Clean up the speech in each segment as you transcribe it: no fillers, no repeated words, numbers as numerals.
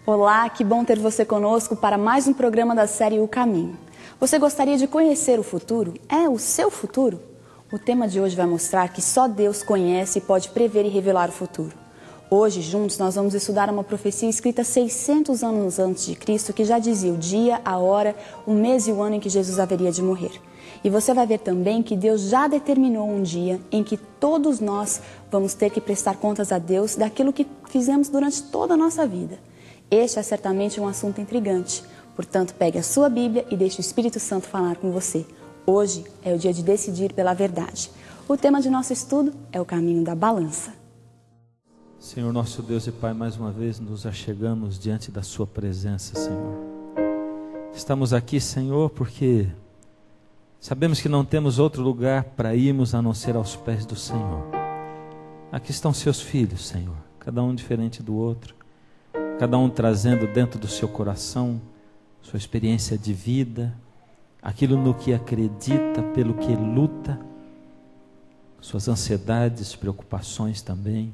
Olá, que bom ter você conosco para mais um programa da série O Caminho. Você gostaria de conhecer o futuro? É o seu futuro? O tema de hoje vai mostrar que só Deus conhece e pode prever e revelar o futuro. Hoje, juntos, nós vamos estudar uma profecia escrita 600 anos antes de Cristo, que já dizia o dia, a hora, o mês e o ano em que Jesus haveria de morrer. E você vai ver também que Deus já determinou um dia em que todos nós vamos ter que prestar contas a Deus daquilo que fizemos durante toda a nossa vida. Este é certamente um assunto intrigante. Portanto, pegue a sua Bíblia e deixe o Espírito Santo falar com você. Hoje é o dia de decidir pela verdade. O tema de nosso estudo é o caminho da balança. Senhor nosso Deus e Pai, mais uma vez nos achegamos diante da Sua presença, Senhor. Estamos aqui, Senhor, porque sabemos que não temos outro lugar para irmos a não ser aos pés do Senhor. Aqui estão Seus filhos, Senhor, cada um diferente do outro, cada um trazendo dentro do seu coração sua experiência de vida, aquilo no que acredita, pelo que luta, suas ansiedades, preocupações também,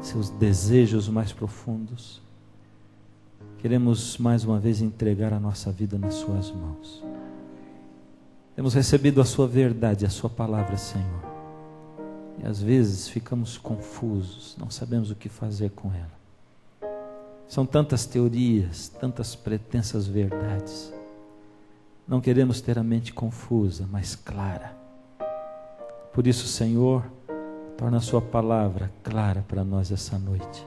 seus desejos mais profundos. Queremos mais uma vez entregar a nossa vida nas Suas mãos. Temos recebido a Sua verdade, a Sua palavra, Senhor. E às vezes ficamos confusos, não sabemos o que fazer com ela. São tantas teorias, tantas pretensas verdades. Não queremos ter a mente confusa, mas clara. Por isso, Senhor, torna a Sua palavra clara para nós essa noite.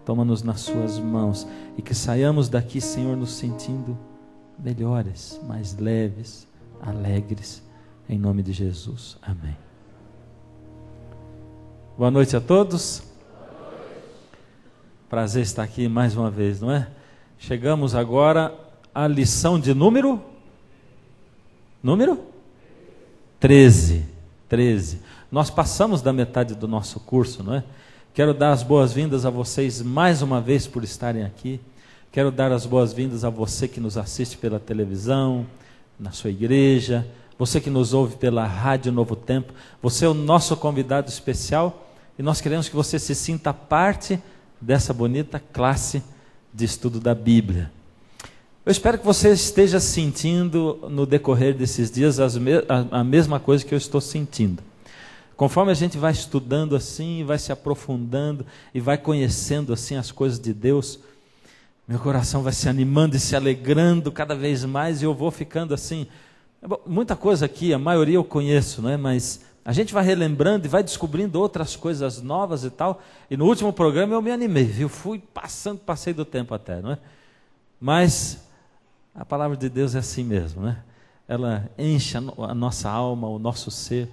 Toma-nos nas Suas mãos e que saiamos daqui, Senhor, nos sentindo melhores, mais leves, alegres, em nome de Jesus. Amém. Boa noite a todos. Prazer estar aqui mais uma vez, não é? Chegamos agora à lição de número 13. Nós passamos da metade do nosso curso, não é? Quero dar as boas-vindas a vocês mais uma vez por estarem aqui. Quero dar as boas-vindas a você que nos assiste pela televisão, na sua igreja, você que nos ouve pela Rádio Novo Tempo. Você é o nosso convidado especial e nós queremos que você se sinta parte dessa bonita classe de estudo da Bíblia. Eu espero que você esteja sentindo no decorrer desses dias a mesma coisa que eu estou sentindo. Conforme a gente vai estudando assim, vai se aprofundando e vai conhecendo assim as coisas de Deus, meu coração vai se animando e se alegrando cada vez mais e eu vou ficando assim. Muita coisa aqui, a maioria eu conheço, não é? Mas a gente vai relembrando e vai descobrindo outras coisas novas e tal. E no último programa eu me animei, viu? Passei do tempo até, não é? Mas a palavra de Deus é assim mesmo, né? Ela enche a nossa alma, o nosso ser.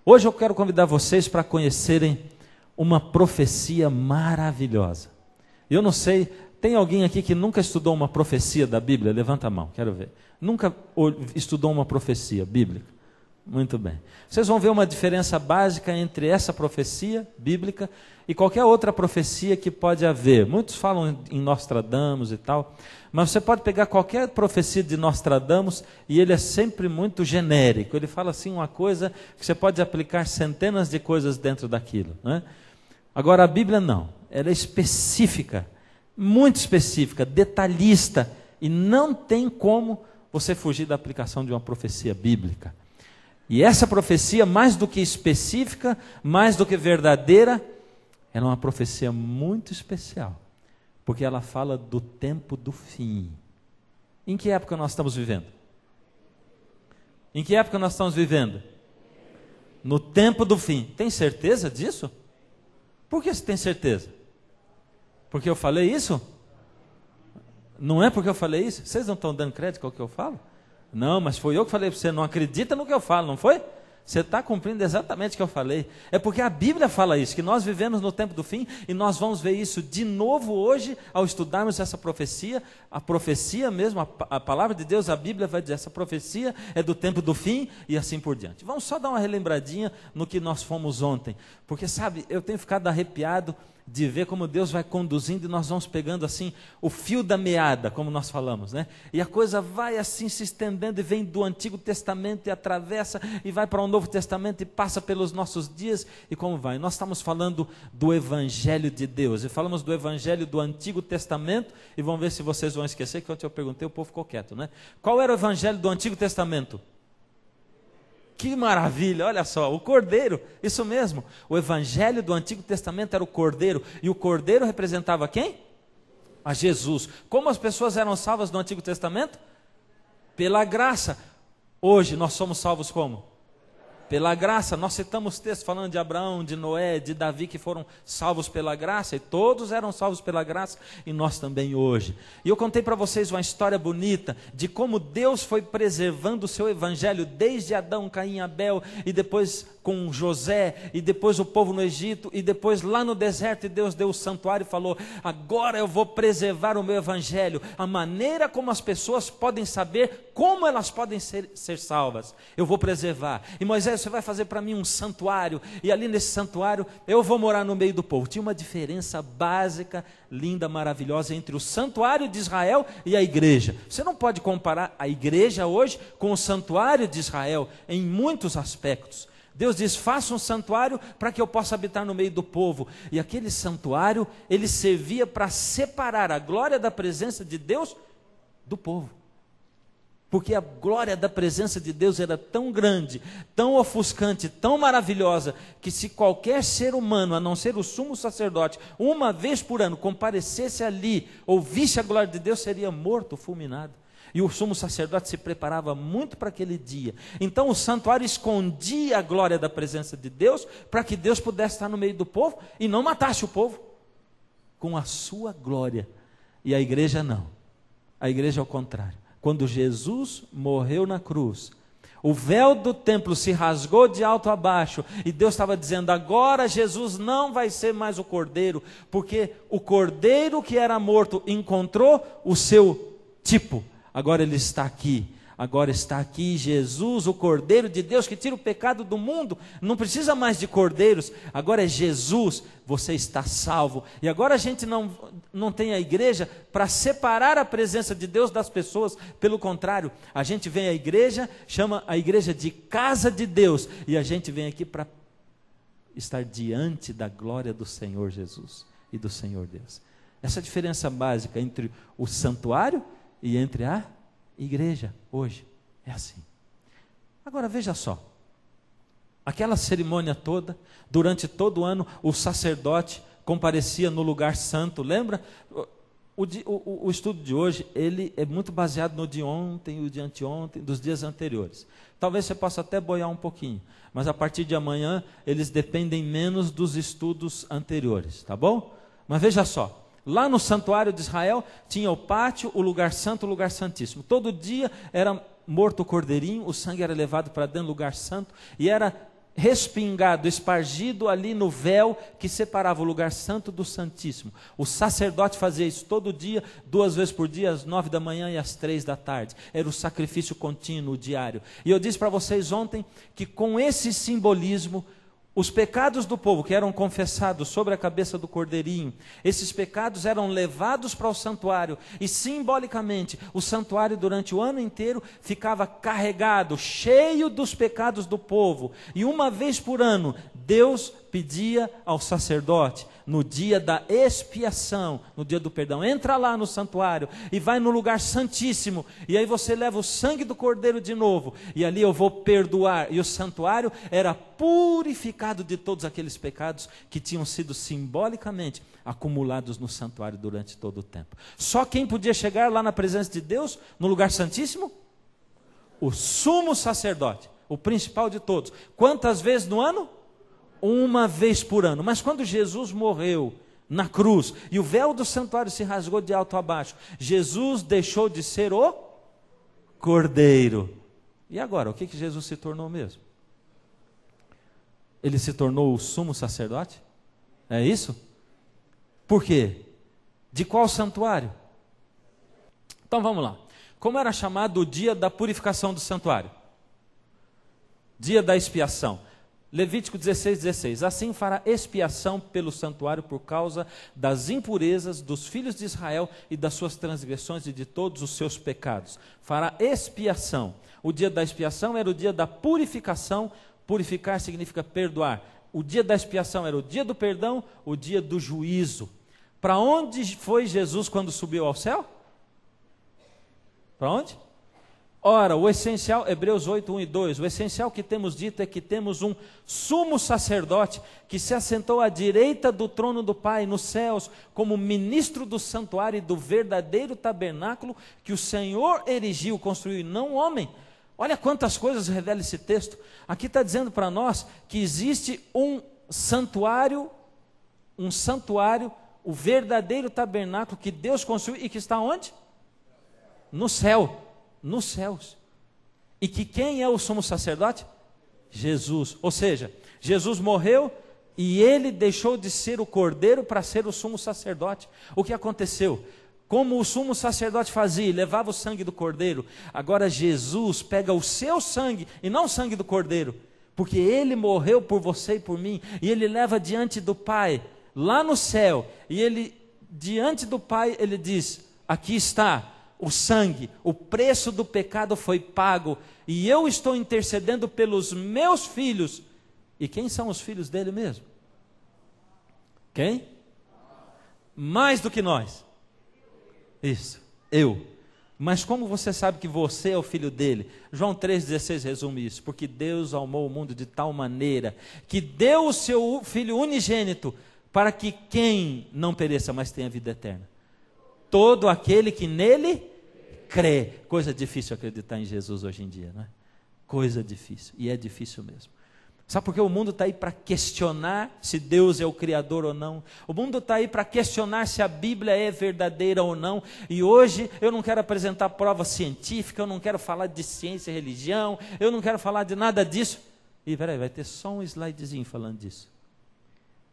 Hoje eu quero convidar vocês para conhecerem uma profecia maravilhosa. Eu não sei, tem alguém aqui que nunca estudou uma profecia da Bíblia? Levanta a mão, quero ver. Nunca estudou uma profecia bíblica? Muito bem. Vocês vão ver uma diferença básica entre essa profecia bíblica e qualquer outra profecia que pode haver. Muitos falam em Nostradamus e tal, mas você pode pegar qualquer profecia de Nostradamus e ele é sempre muito genérico. Ele fala assim uma coisa que você pode aplicar centenas de coisas dentro daquilo, né? Agora a Bíblia não, ela é específica, muito específica, detalhista e não tem como você fugir da aplicação de uma profecia bíblica. E essa profecia, mais do que específica, mais do que verdadeira, ela é uma profecia muito especial, porque ela fala do tempo do fim. Em que época nós estamos vivendo? Em que época nós estamos vivendo? No tempo do fim. Tem certeza disso? Por que você tem certeza? Porque eu falei isso? Não é porque eu falei isso? Vocês não estão dando crédito ao que eu falo? Não, mas foi eu que falei para você, não acredita no que eu falo, não foi? Você está cumprindo exatamente o que eu falei. É porque a Bíblia fala isso, que nós vivemos no tempo do fim, e nós vamos ver isso de novo hoje, ao estudarmos essa profecia. A profecia mesmo, a palavra de Deus, a Bíblia vai dizer, essa profecia é do tempo do fim, e assim por diante. Vamos só dar uma relembradinha no que nós fomos ontem, porque sabe, eu tenho ficado arrepiado de ver como Deus vai conduzindo e nós vamos pegando assim o fio da meada, como nós falamos, né? E a coisa vai assim se estendendo e vem do Antigo Testamento e atravessa e vai para o Novo Testamento e passa pelos nossos dias e como vai. Nós estamos falando do Evangelho de Deus e falamos do Evangelho do Antigo Testamento e vamos ver se vocês vão esquecer que ontem eu perguntei, o povo ficou quieto, né? Qual era o Evangelho do Antigo Testamento? Que maravilha, olha só, o Cordeiro, isso mesmo, o Evangelho do Antigo Testamento era o Cordeiro, e o Cordeiro representava quem? A Jesus. Como as pessoas eram salvas no Antigo Testamento? Pela graça. Hoje nós somos salvos como? Pela graça. Nós citamos textos falando de Abraão, de Noé, de Davi, que foram salvos pela graça, e todos eram salvos pela graça, e nós também hoje. E eu contei para vocês uma história bonita, de como Deus foi preservando o seu evangelho, desde Adão, Caim e Abel, e depois com José, e depois o povo no Egito, e depois lá no deserto, e Deus deu o santuário e falou, agora eu vou preservar o meu evangelho, a maneira como as pessoas podem saber como elas podem ser salvas, eu vou preservar. E Moisés, você vai fazer para mim um santuário, e ali nesse santuário eu vou morar no meio do povo. Tinha uma diferença básica, linda, maravilhosa entre o santuário de Israel e a igreja. Você não pode comparar a igreja hoje com o santuário de Israel em muitos aspectos. Deus diz, faça um santuário para que eu possa habitar no meio do povo. E aquele santuário, ele servia para separar a glória da presença de Deus do povo. Porque a glória da presença de Deus era tão grande, tão ofuscante, tão maravilhosa, que se qualquer ser humano, a não ser o sumo sacerdote, uma vez por ano comparecesse ali, ouvisse a glória de Deus, seria morto, fulminado. E o sumo sacerdote se preparava muito para aquele dia. Então o santuário escondia a glória da presença de Deus, para que Deus pudesse estar no meio do povo e não matasse o povo com a sua glória. E a igreja não. A igreja é o contrário. Quando Jesus morreu na cruz, o véu do templo se rasgou de alto a baixo, e Deus estava dizendo, agora Jesus não vai ser mais o cordeiro, porque o cordeiro que era morto encontrou o seu tipo, agora ele está aqui. Agora está aqui Jesus, o Cordeiro de Deus, que tira o pecado do mundo. Não precisa mais de cordeiros, agora é Jesus, você está salvo. E agora a gente não tem a igreja para separar a presença de Deus das pessoas. Pelo contrário, a gente vem à igreja, chama a igreja de casa de Deus. E a gente vem aqui para estar diante da glória do Senhor Jesus e do Senhor Deus. Essa diferença básica entre o santuário e entre a igreja hoje é assim. Agora veja só, aquela cerimônia toda, durante todo o ano, o sacerdote comparecia no lugar santo, lembra? O estudo de hoje, ele é muito baseado no de ontem, o de anteontem, dos dias anteriores. Talvez você possa até boiar um pouquinho, mas a partir de amanhã, eles dependem menos dos estudos anteriores, tá bom? Mas veja só, lá no santuário de Israel, tinha o pátio, o lugar santo, o lugar santíssimo. Todo dia era morto o cordeirinho, o sangue era levado para dentro do lugar santo, e era respingado, espargido ali no véu que separava o lugar santo do santíssimo. O sacerdote fazia isso todo dia, 2 vezes por dia, às 9 da manhã e às 3 da tarde. Era o sacrifício contínuo, diário. E eu disse para vocês ontem que com esse simbolismo, os pecados do povo que eram confessados sobre a cabeça do cordeirinho, esses pecados eram levados para o santuário, e simbolicamente o santuário durante o ano inteiro ficava carregado, cheio dos pecados do povo, e uma vez por ano Deus pedia ao sacerdote, no dia da expiação, no dia do perdão, entra lá no santuário e vai no lugar santíssimo, e aí você leva o sangue do cordeiro de novo, e ali eu vou perdoar. E o santuário era purificado de todos aqueles pecados que tinham sido simbolicamente acumulados no santuário durante todo o tempo. Só quem podia chegar lá na presença de Deus, no lugar santíssimo? O sumo sacerdote, o principal de todos. Quantas vezes no ano? Uma vez por ano. Mas quando Jesus morreu na cruz e o véu do santuário se rasgou de alto a baixo, Jesus deixou de ser o Cordeiro. E agora, o que Jesus se tornou mesmo? Ele se tornou o sumo sacerdote? É isso? Por quê? De qual santuário? Então vamos lá. Como era chamado o dia da purificação do santuário? Dia da expiação. Levítico 16:16. Assim fará expiação pelo santuário por causa das impurezas dos filhos de Israel e das suas transgressões e de todos os seus pecados. Fará expiação. O dia da expiação era o dia da purificação. Purificar significa perdoar. O dia da expiação era o dia do perdão, o dia do juízo. Para onde foi Jesus quando subiu ao céu? Para onde? Ora, o essencial, Hebreus 8, 1 e 2, o essencial que temos dito é que temos um sumo sacerdote que se assentou à direita do trono do Pai nos céus, como ministro do santuário e do verdadeiro tabernáculo que o Senhor erigiu, construiu, e não o homem. Olha quantas coisas revela esse texto. Aqui está dizendo para nós que existe um santuário, o verdadeiro tabernáculo que Deus construiu e que está onde? No céu. Nos céus. E que quem é o sumo sacerdote? Jesus. Ou seja, Jesus morreu e ele deixou de ser o cordeiro para ser o sumo sacerdote. O que aconteceu? Como o sumo sacerdote fazia, levava o sangue do cordeiro, agora Jesus pega o seu sangue e não o sangue do cordeiro, porque ele morreu por você e por mim, e ele leva diante do Pai, lá no céu, e ele, diante do Pai, ele diz: aqui está o sangue, o preço do pecado foi pago, e eu estou intercedendo pelos meus filhos. E quem são os filhos dele mesmo? Quem? Mais do que nós. Isso, eu. Mas como você sabe que você é o filho dele? João 3,16 resume isso. Porque Deus amou o mundo de tal maneira que deu o seu Filho unigênito, para que quem não pereça, mas tenha vida eterna. Todo aquele que nele crê. Coisa difícil acreditar em Jesus hoje em dia, não é? Coisa difícil, e é difícil mesmo. Sabe por que o mundo está aí para questionar se Deus é o Criador ou não? O mundo está aí para questionar se a Bíblia é verdadeira ou não. E hoje eu não quero apresentar prova científica, eu não quero falar de ciência e religião, eu não quero falar de nada disso. E peraí, vai ter só um slidezinho falando disso.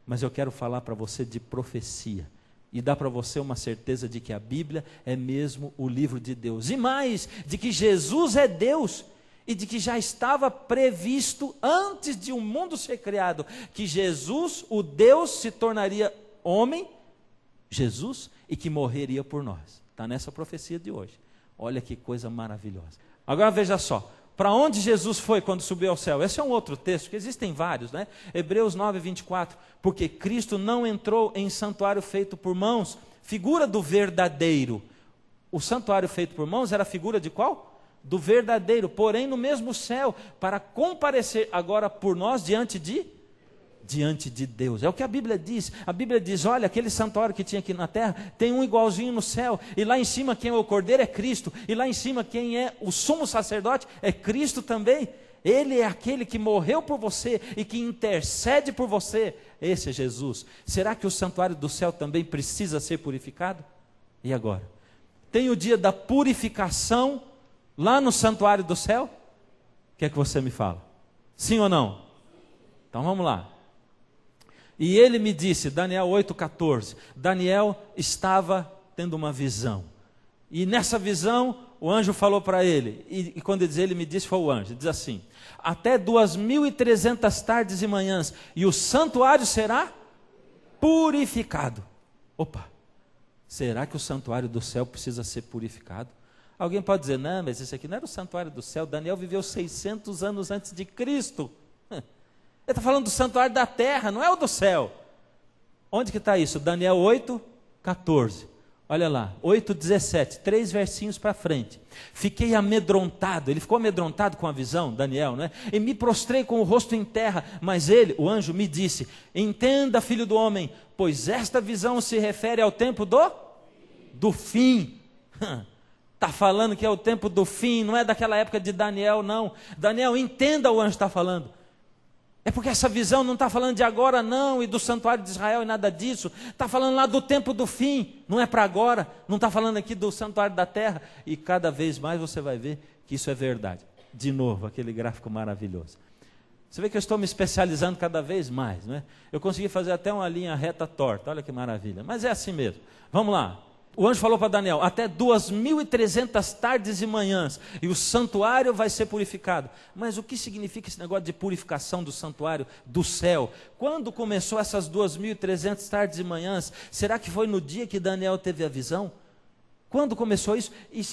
Mas eu quero falar para você de profecia. E dar para você uma certeza de que a Bíblia é mesmo o livro de Deus. E mais, de que Jesus é Deus. E de que já estava previsto antes de o mundo ser criado, que Jesus, o Deus, se tornaria homem, Jesus, e que morreria por nós. Está nessa profecia de hoje. Olha que coisa maravilhosa. Agora veja só, para onde Jesus foi quando subiu ao céu? Esse é um outro texto, que existem vários, né? Hebreus 9, 24, porque Cristo não entrou em santuário feito por mãos, figura do verdadeiro. O santuário feito por mãos era a figura de qual? Do verdadeiro, porém no mesmo céu, para comparecer agora por nós diante de Deus. É o que a Bíblia diz. A Bíblia diz: olha, aquele santuário que tinha aqui na terra, tem um igualzinho no céu, e lá em cima quem é o cordeiro é Cristo, e lá em cima quem é o sumo sacerdote é Cristo também. Ele é aquele que morreu por você e que intercede por você. Esse é Jesus. Será que o santuário do céu também precisa ser purificado? E agora? Tem o dia da purificação lá no santuário do céu? O que é que você me fala? Sim ou não? Então vamos lá. E ele me disse, Daniel 8,14, Daniel estava tendo uma visão. E nessa visão, o anjo falou para ele, e quando ele diz, ele me disse, foi o anjo, ele diz assim: até 2.300 tardes e manhãs, e o santuário será purificado. Opa, será que o santuário do céu precisa ser purificado? Alguém pode dizer, não, mas esse aqui não era o santuário do céu, Daniel viveu 600 anos antes de Cristo. Ele está falando do santuário da terra, não é o do céu. Onde que está isso? Daniel 8,14. Olha lá, 8,17, 3 versinhos para frente. Fiquei amedrontado, ele ficou amedrontado com a visão, Daniel, não é? E me prostrei com o rosto em terra, mas ele, o anjo, me disse: entenda, filho do homem, pois esta visão se refere ao tempo do fim. Está falando que é o tempo do fim, não é daquela época de Daniel, não. Daniel, entenda, o anjo está falando. É porque essa visão não está falando de agora, não, e do santuário de Israel e nada disso. Está falando lá do tempo do fim, não é para agora. Não está falando aqui do santuário da terra. E cada vez mais você vai ver que isso é verdade. De novo, aquele gráfico maravilhoso. Você vê que eu estou me especializando cada vez mais, não é? Eu consegui fazer até uma linha reta torta, olha que maravilha. Mas é assim mesmo. Vamos lá. O anjo falou para Daniel, até 2.300 tardes e manhãs, e o santuário vai ser purificado. Mas o que significa esse negócio de purificação do santuário do céu? Quando começou essas 2.300 tardes e manhãs? Será que foi no dia que Daniel teve a visão? Quando começou isso? E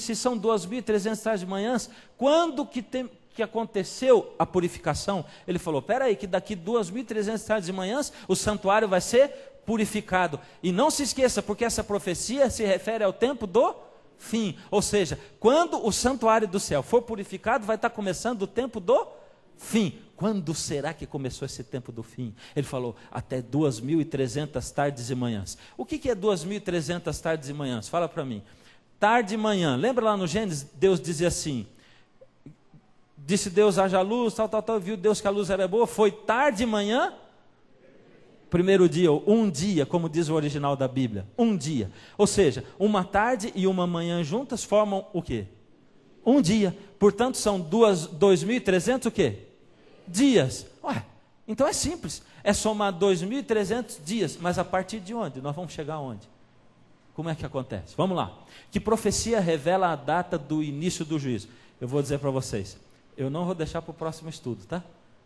se são 2.300 tardes e manhãs, quando que aconteceu a purificação? Ele falou, espera aí, que daqui 2.300 tardes e manhãs, o santuário vai ser purificado. E não se esqueça, porque essa profecia se refere ao tempo do fim. Ou seja, quando o santuário do céu for purificado, vai estar começando o tempo do fim. Quando será que começou esse tempo do fim? Ele falou, até 2.300 tardes e manhãs. O que é 2.300 tardes e manhãs? Fala para mim. Tarde e manhã. Lembra lá no Gênesis, Deus dizia assim, disse Deus, haja luz, tal, viu Deus que a luz era boa, foi tarde e manhã, primeiro dia, um dia, como diz o original da Bíblia, um dia. Ou seja, uma tarde e uma manhã juntas formam o quê? Um dia. Portanto, são 2.300 o quê? Dias. Ué, então é simples. É somar 2.300 dias. Mas a partir de onde? Nós vamos chegar aonde? Como é que acontece? Vamos lá. Que profecia revela a data do início do juízo? Eu vou dizer para vocês. Eu não vou deixar para o próximo estudo, tá?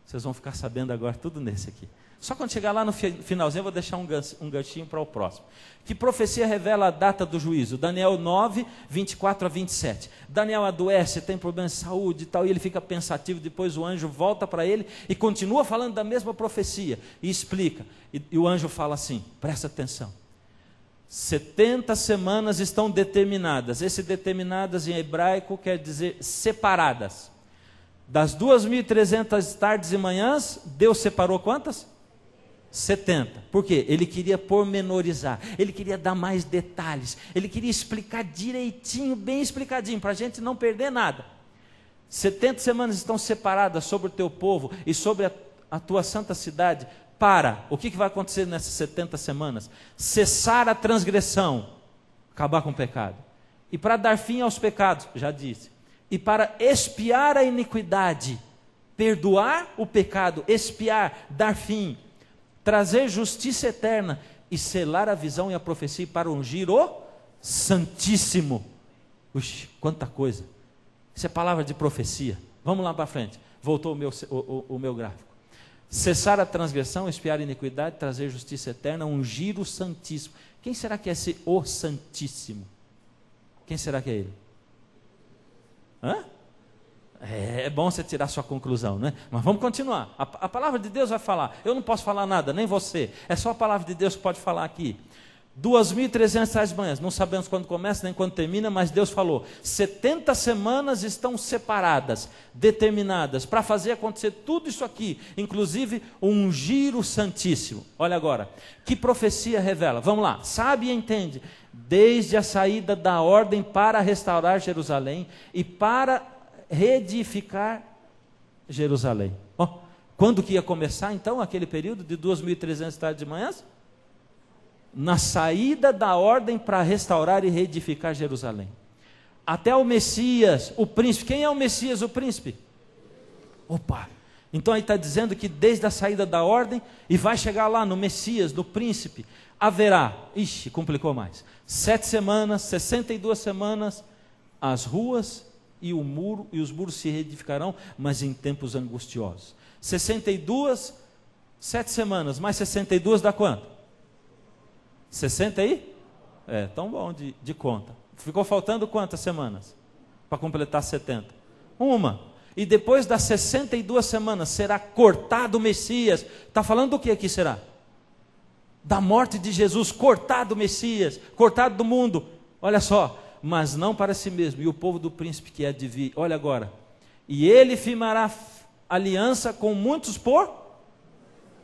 Vocês vão ficar sabendo agora tudo nesse aqui. Só quando chegar lá no finalzinho eu vou deixar um ganchinho para o próximo. Que profecia revela a data do juízo? Daniel 9, 24 a 27. Daniel adoece, tem problemas de saúde e tal, e ele fica pensativo, depois o anjo volta para ele e continua falando da mesma profecia, e explica. E o anjo fala assim, presta atenção. 70 semanas estão determinadas. Esse determinadas em hebraico quer dizer separadas. Das 2.300 tardes e manhãs, Deus separou quantas? 70. Por quê? Ele queria pormenorizar, ele queria dar mais detalhes, ele queria explicar direitinho, bem explicadinho, para a gente não perder nada. 70 semanas estão separadas sobre o teu povo e sobre a tua santa cidade. O que vai acontecer nessas 70 semanas? Cessar a transgressão, acabar com o pecado. E para dar fim aos pecados, já disse. E para expiar a iniquidade, perdoar o pecado, expiar, dar fim, trazer justiça eterna e selar a visão e a profecia para ungir o Santíssimo. Uxi, quanta coisa. Isso é palavra de profecia. Vamos lá para frente. Voltou o meu gráfico. Cessar a transgressão, expiar a iniquidade, trazer justiça eterna, ungir o Santíssimo. Quem será que é esse o Santíssimo? Quem será que é ele? Hã? É bom você tirar sua conclusão, né? Mas vamos continuar. A palavra de Deus vai falar. Eu não posso falar nada, nem você. É só a palavra de Deus que pode falar aqui. 2.300 manhãs. Não sabemos quando começa, nem quando termina, mas Deus falou. 70 semanas estão separadas, determinadas, para fazer acontecer tudo isso aqui. Inclusive, ungir o Santíssimo. Olha agora. Que profecia revela? Vamos lá. Sabe e entende. Desde a saída da ordem para restaurar Jerusalém e para reedificar Jerusalém. Quando que ia começar então aquele período de 2.300 tardes de manhãs? Na saída da ordem para restaurar e reedificar Jerusalém. Até o Messias, o príncipe. Quem é o Messias, o príncipe? Opa! Então aí está dizendo que desde a saída da ordem e vai chegar lá no Messias, no príncipe, haverá, complicou mais, 7 semanas, 62 semanas, as ruas e o muro, e os muros se reedificarão, mas em tempos angustiosos. 62, 7 semanas, mais 62 dá quanto? 60 aí? Tão bom de conta. Ficou faltando quantas semanas? Para completar 70? Uma. E depois das 62 semanas será cortado o Messias. Está falando do que aqui será? Da morte de Jesus, cortado o Messias, cortado do mundo. Olha só. Mas não para si mesmo, e o povo do príncipe que é de vir, olha agora, e ele firmará aliança com muitos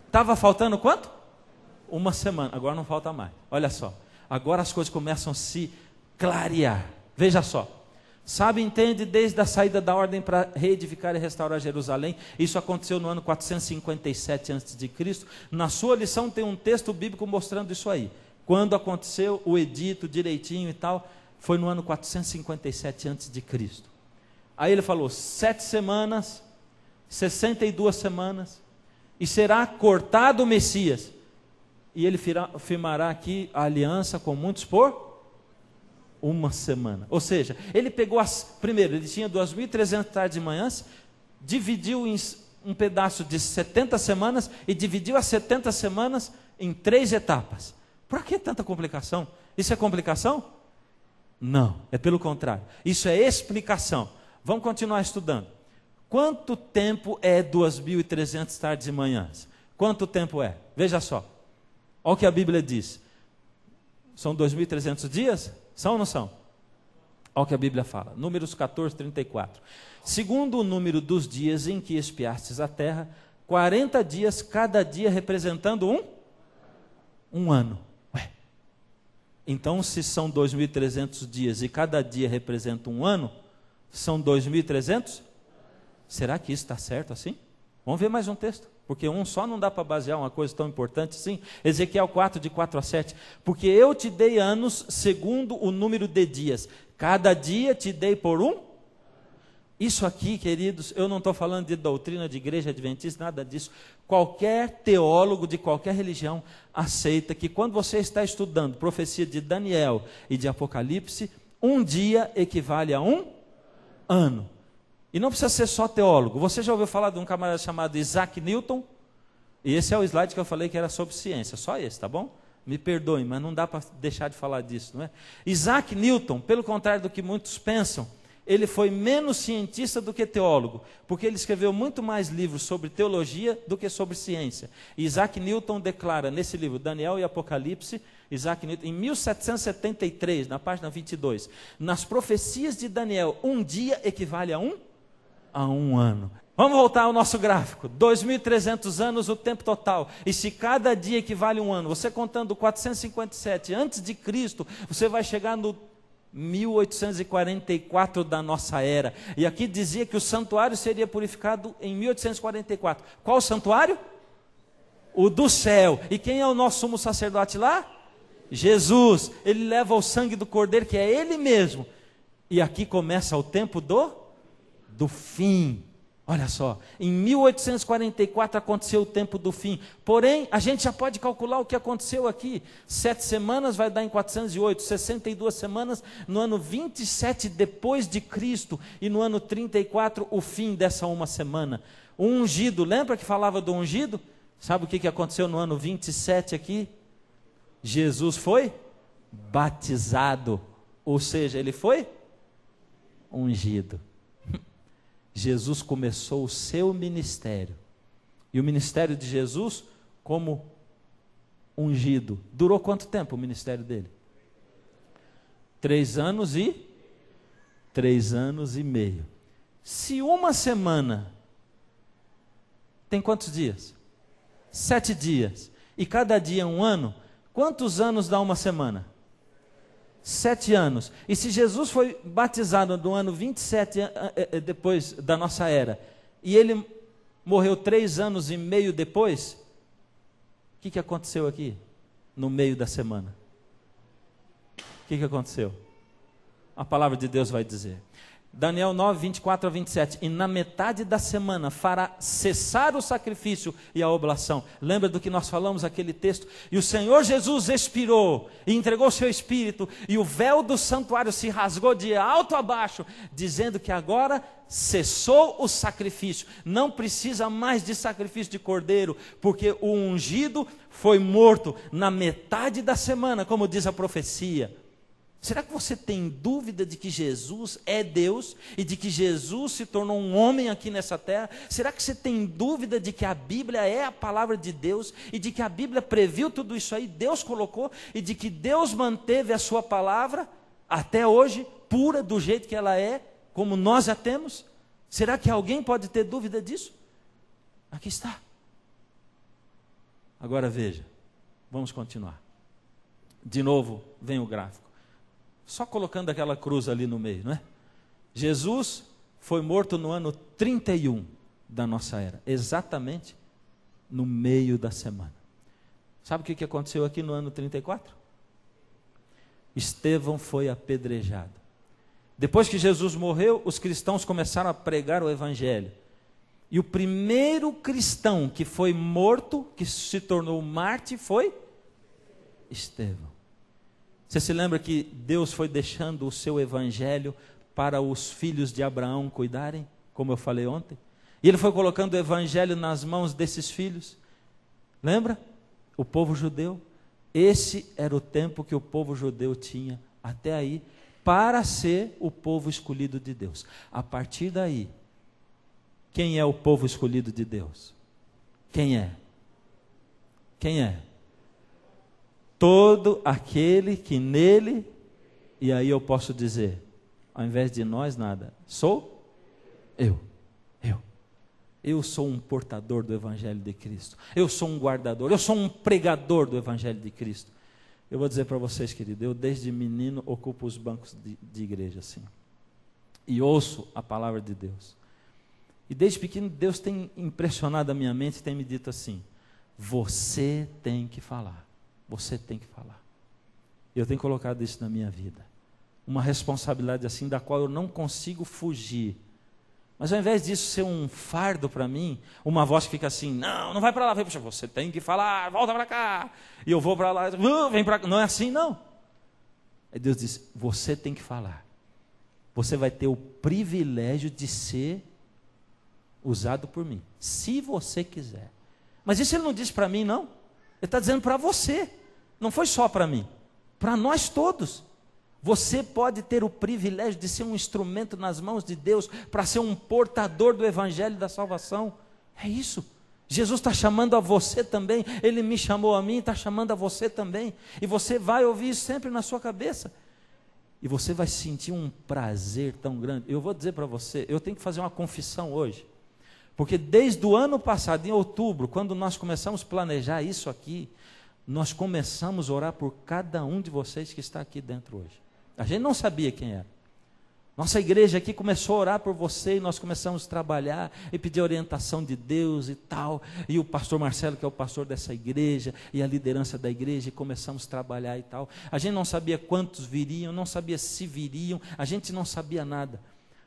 estava faltando quanto? Uma semana, agora não falta mais, olha só, agora as coisas começam a se clarear, veja só, sabe, entende, desde a saída da ordem para reedificar e restaurar Jerusalém, isso aconteceu no ano 457 a.C., na sua lição tem um texto bíblico mostrando isso aí, quando aconteceu o edito direitinho e tal, foi no ano 457 a.C. Aí ele falou, 7 semanas, 62 semanas, e será cortado o Messias. E ele firmará aqui a aliança com muitos uma semana. Ou seja, ele pegou primeiro, ele tinha 2.300 tardes e manhãs, dividiu em um pedaço de 70 semanas e dividiu as 70 semanas em 3 etapas. Por que tanta complicação? Isso é complicação? Não, é pelo contrário. Isso é explicação. Vamos continuar estudando. Quanto tempo é 2.300 tardes e manhãs? Quanto tempo é? Veja só. Olha o que a Bíblia diz. São 2.300 dias? São ou não são? Olha o que a Bíblia fala. Números 14, 34. Segundo o número dos dias em que espiastes a terra, 40 dias, cada dia representando um ano. Ué. Então, se são 2.300 dias e cada dia representa um ano, são 2.300? Será que isso está certo assim? Vamos ver mais um texto. Porque um só não dá para basear uma coisa tão importante assim. Ezequiel 4, de 4 a 7. Porque eu te dei anos segundo o número de dias. Cada dia te dei por um. Isso aqui, queridos, eu não estou falando de doutrina de igreja adventista, nada disso. Qualquer teólogo de qualquer religião aceita que quando você está estudando profecia de Daniel e de Apocalipse, um dia equivale a um ano. E não precisa ser só teólogo. Você já ouviu falar de um camarada chamado Isaac Newton? E esse é o slide que eu falei que era sobre ciência. Só esse, tá bom? Me perdoem, mas não dá para deixar de falar disso, não é? Isaac Newton, pelo contrário do que muitos pensam, ele foi menos cientista do que teólogo, porque ele escreveu muito mais livros sobre teologia do que sobre ciência. E Isaac Newton declara nesse livro, Daniel e Apocalipse, Isaac Newton, em 1773, na página 22, nas profecias de Daniel, um dia equivale a um ano. Vamos voltar ao nosso gráfico. 2.300 anos o tempo total. E se cada dia equivale a um ano, você contando 457 antes de Cristo, você vai chegar no 1844 da nossa era. E aqui dizia que o santuário seria purificado em 1844. Qual santuário? O do céu. E quem é o nosso sumo sacerdote lá? Jesus. Ele leva o sangue do cordeiro, que é ele mesmo. E aqui começa o tempo do fim. Olha só, em 1844 aconteceu o tempo do fim. Porém, a gente já pode calcular o que aconteceu aqui. 7 semanas vai dar em 408, 62 semanas no ano 27 depois de Cristo. E no ano 34, o fim dessa uma semana. O ungido, lembra que falava do ungido? Sabe o que aconteceu no ano 27 aqui? Jesus foi batizado. Ou seja, ele foi ungido. Jesus começou o seu ministério. E o ministério de Jesus, como ungido, durou quanto tempo o ministério dele? 3 anos e 3 anos e meio. Se uma semana tem quantos dias? 7 dias. E cada dia é um ano, quantos anos dá uma semana? 7 anos. E se Jesus foi batizado no ano 27 depois da nossa era, e ele morreu 3 anos e meio depois, o que aconteceu aqui? No meio da semana. O que aconteceu? A palavra de Deus vai dizer. Daniel 9, 24 a 27. E na metade da semana fará cessar o sacrifício e a oblação. Lembra do que nós falamos aquele texto? E o Senhor Jesus expirou e entregou seu espírito, e o véu do santuário se rasgou de alto a baixo, dizendo que agora cessou o sacrifício. Não precisa mais de sacrifício de cordeiro, porque o ungido foi morto na metade da semana, como diz a profecia. Será que você tem dúvida de que Jesus é Deus e de que Jesus se tornou um homem aqui nessa terra? Será que você tem dúvida de que a Bíblia é a palavra de Deus e de que a Bíblia previu tudo isso aí, Deus colocou, e de que Deus manteve a sua palavra até hoje, pura do jeito que ela é, como nós a temos? Será que alguém pode ter dúvida disso? Aqui está. Agora veja, vamos continuar. De novo, vem o gráfico. Só colocando aquela cruz ali no meio, não é? Jesus foi morto no ano 31 da nossa era, exatamente no meio da semana. Sabe o que aconteceu aqui no ano 34? Estevão foi apedrejado. Depois que Jesus morreu, os cristãos começaram a pregar o evangelho. E o primeiro cristão que foi morto, que se tornou mártir, foi Estevão. Você se lembra que Deus foi deixando o seu evangelho para os filhos de Abraão cuidarem, como eu falei ontem? E ele foi colocando o evangelho nas mãos desses filhos. Lembra? O povo judeu. Esse era o tempo que o povo judeu tinha até aí para ser o povo escolhido de Deus. A partir daí, quem é o povo escolhido de Deus? Quem é? Quem é? Todo aquele que nele, e aí eu posso dizer, ao invés de nós nada, sou eu. Eu sou um portador do Evangelho de Cristo. Eu sou um guardador, eu sou um pregador do Evangelho de Cristo. Eu vou dizer para vocês, querido, eu desde menino ocupo os bancos de igreja assim. E ouço a palavra de Deus. E desde pequeno Deus tem impressionado a minha mente e tem me dito assim, você tem que falar. Você tem que falar. Eu tenho colocado isso na minha vida. Uma responsabilidade assim da qual eu não consigo fugir. Mas ao invés disso ser um fardo para mim, uma voz que fica assim, não vai para lá, vem, você tem que falar, volta para cá. E eu vou para lá, vem para cá. Não é assim não. Aí Deus diz, você tem que falar. Você vai ter o privilégio de ser usado por mim, se você quiser. Mas isso ele não disse para mim não. Ele está dizendo para você. Não foi só para mim. Para nós todos. Você pode ter o privilégio de ser um instrumento nas mãos de Deus para ser um portador do Evangelho da salvação. É isso. Jesus está chamando a você também. Ele me chamou a mim, está chamando a você também. E você vai ouvir isso sempre na sua cabeça. E você vai sentir um prazer tão grande. Eu vou dizer para você, eu tenho que fazer uma confissão hoje. Porque desde o ano passado, em outubro, quando nós começamos a planejar isso aqui, nós começamos a orar por cada um de vocês que está aqui dentro hoje. A gente não sabia quem era. Nossa igreja aqui começou a orar por você e nós começamos a trabalhar e pedir orientação de Deus e tal. E o pastor Marcelo, que é o pastor dessa igreja, e a liderança da igreja, e começamos a trabalhar e tal. A gente não sabia quantos viriam, não sabia se viriam, a gente não sabia nada.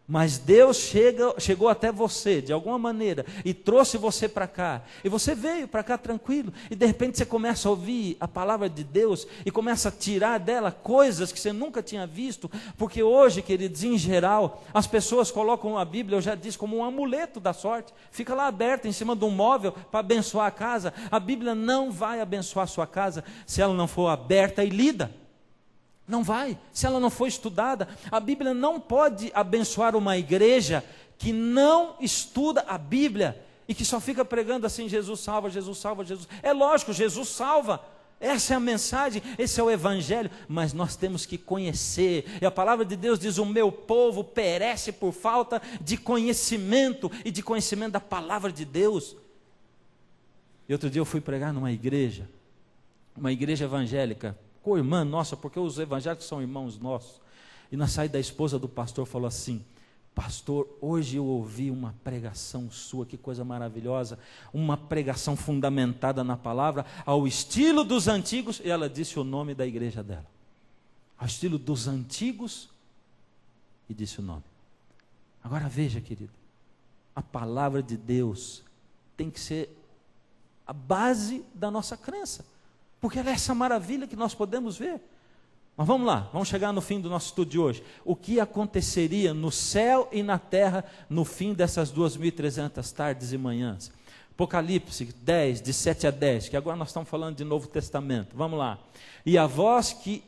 Mas Deus chegou até você, de alguma maneira, e trouxe você para cá. E você veio para cá tranquilo. E de repente você começa a ouvir a palavra de Deus e começa a tirar dela coisas que você nunca tinha visto. Porque hoje, queridos, em geral, as pessoas colocam a Bíblia, eu já disse, como um amuleto da sorte. Fica lá aberta em cima de um móvel para abençoar a casa. A Bíblia não vai abençoar a sua casa se ela não for aberta e lida. Não vai, se ela não for estudada. A Bíblia não pode abençoar uma igreja que não estuda a Bíblia e que só fica pregando assim, Jesus salva, Jesus salva, Jesus. É lógico, Jesus salva. Essa é a mensagem, esse é o Evangelho, mas nós temos que conhecer. E a palavra de Deus diz, o meu povo perece por falta de conhecimento e de conhecimento da palavra de Deus. E outro dia eu fui pregar numa igreja evangélica, com irmã nossa, porque os evangélicos são irmãos nossos. E na saída, a esposa do pastor falou assim, pastor, hoje eu ouvi uma pregação sua, que coisa maravilhosa, uma pregação fundamentada na palavra, ao estilo dos antigos, e ela disse o nome da igreja dela, ao estilo dos antigos, e disse o nome. Agora veja, querido, a palavra de Deus tem que ser a base da nossa crença, porque ela é essa maravilha que nós podemos ver. Mas vamos lá, vamos chegar no fim do nosso estudo de hoje. O que aconteceria no céu e na terra no fim dessas 2.300 tardes e manhãs? Apocalipse 10, de 7 a 10, que agora nós estamos falando de Novo Testamento. Vamos lá. E a voz que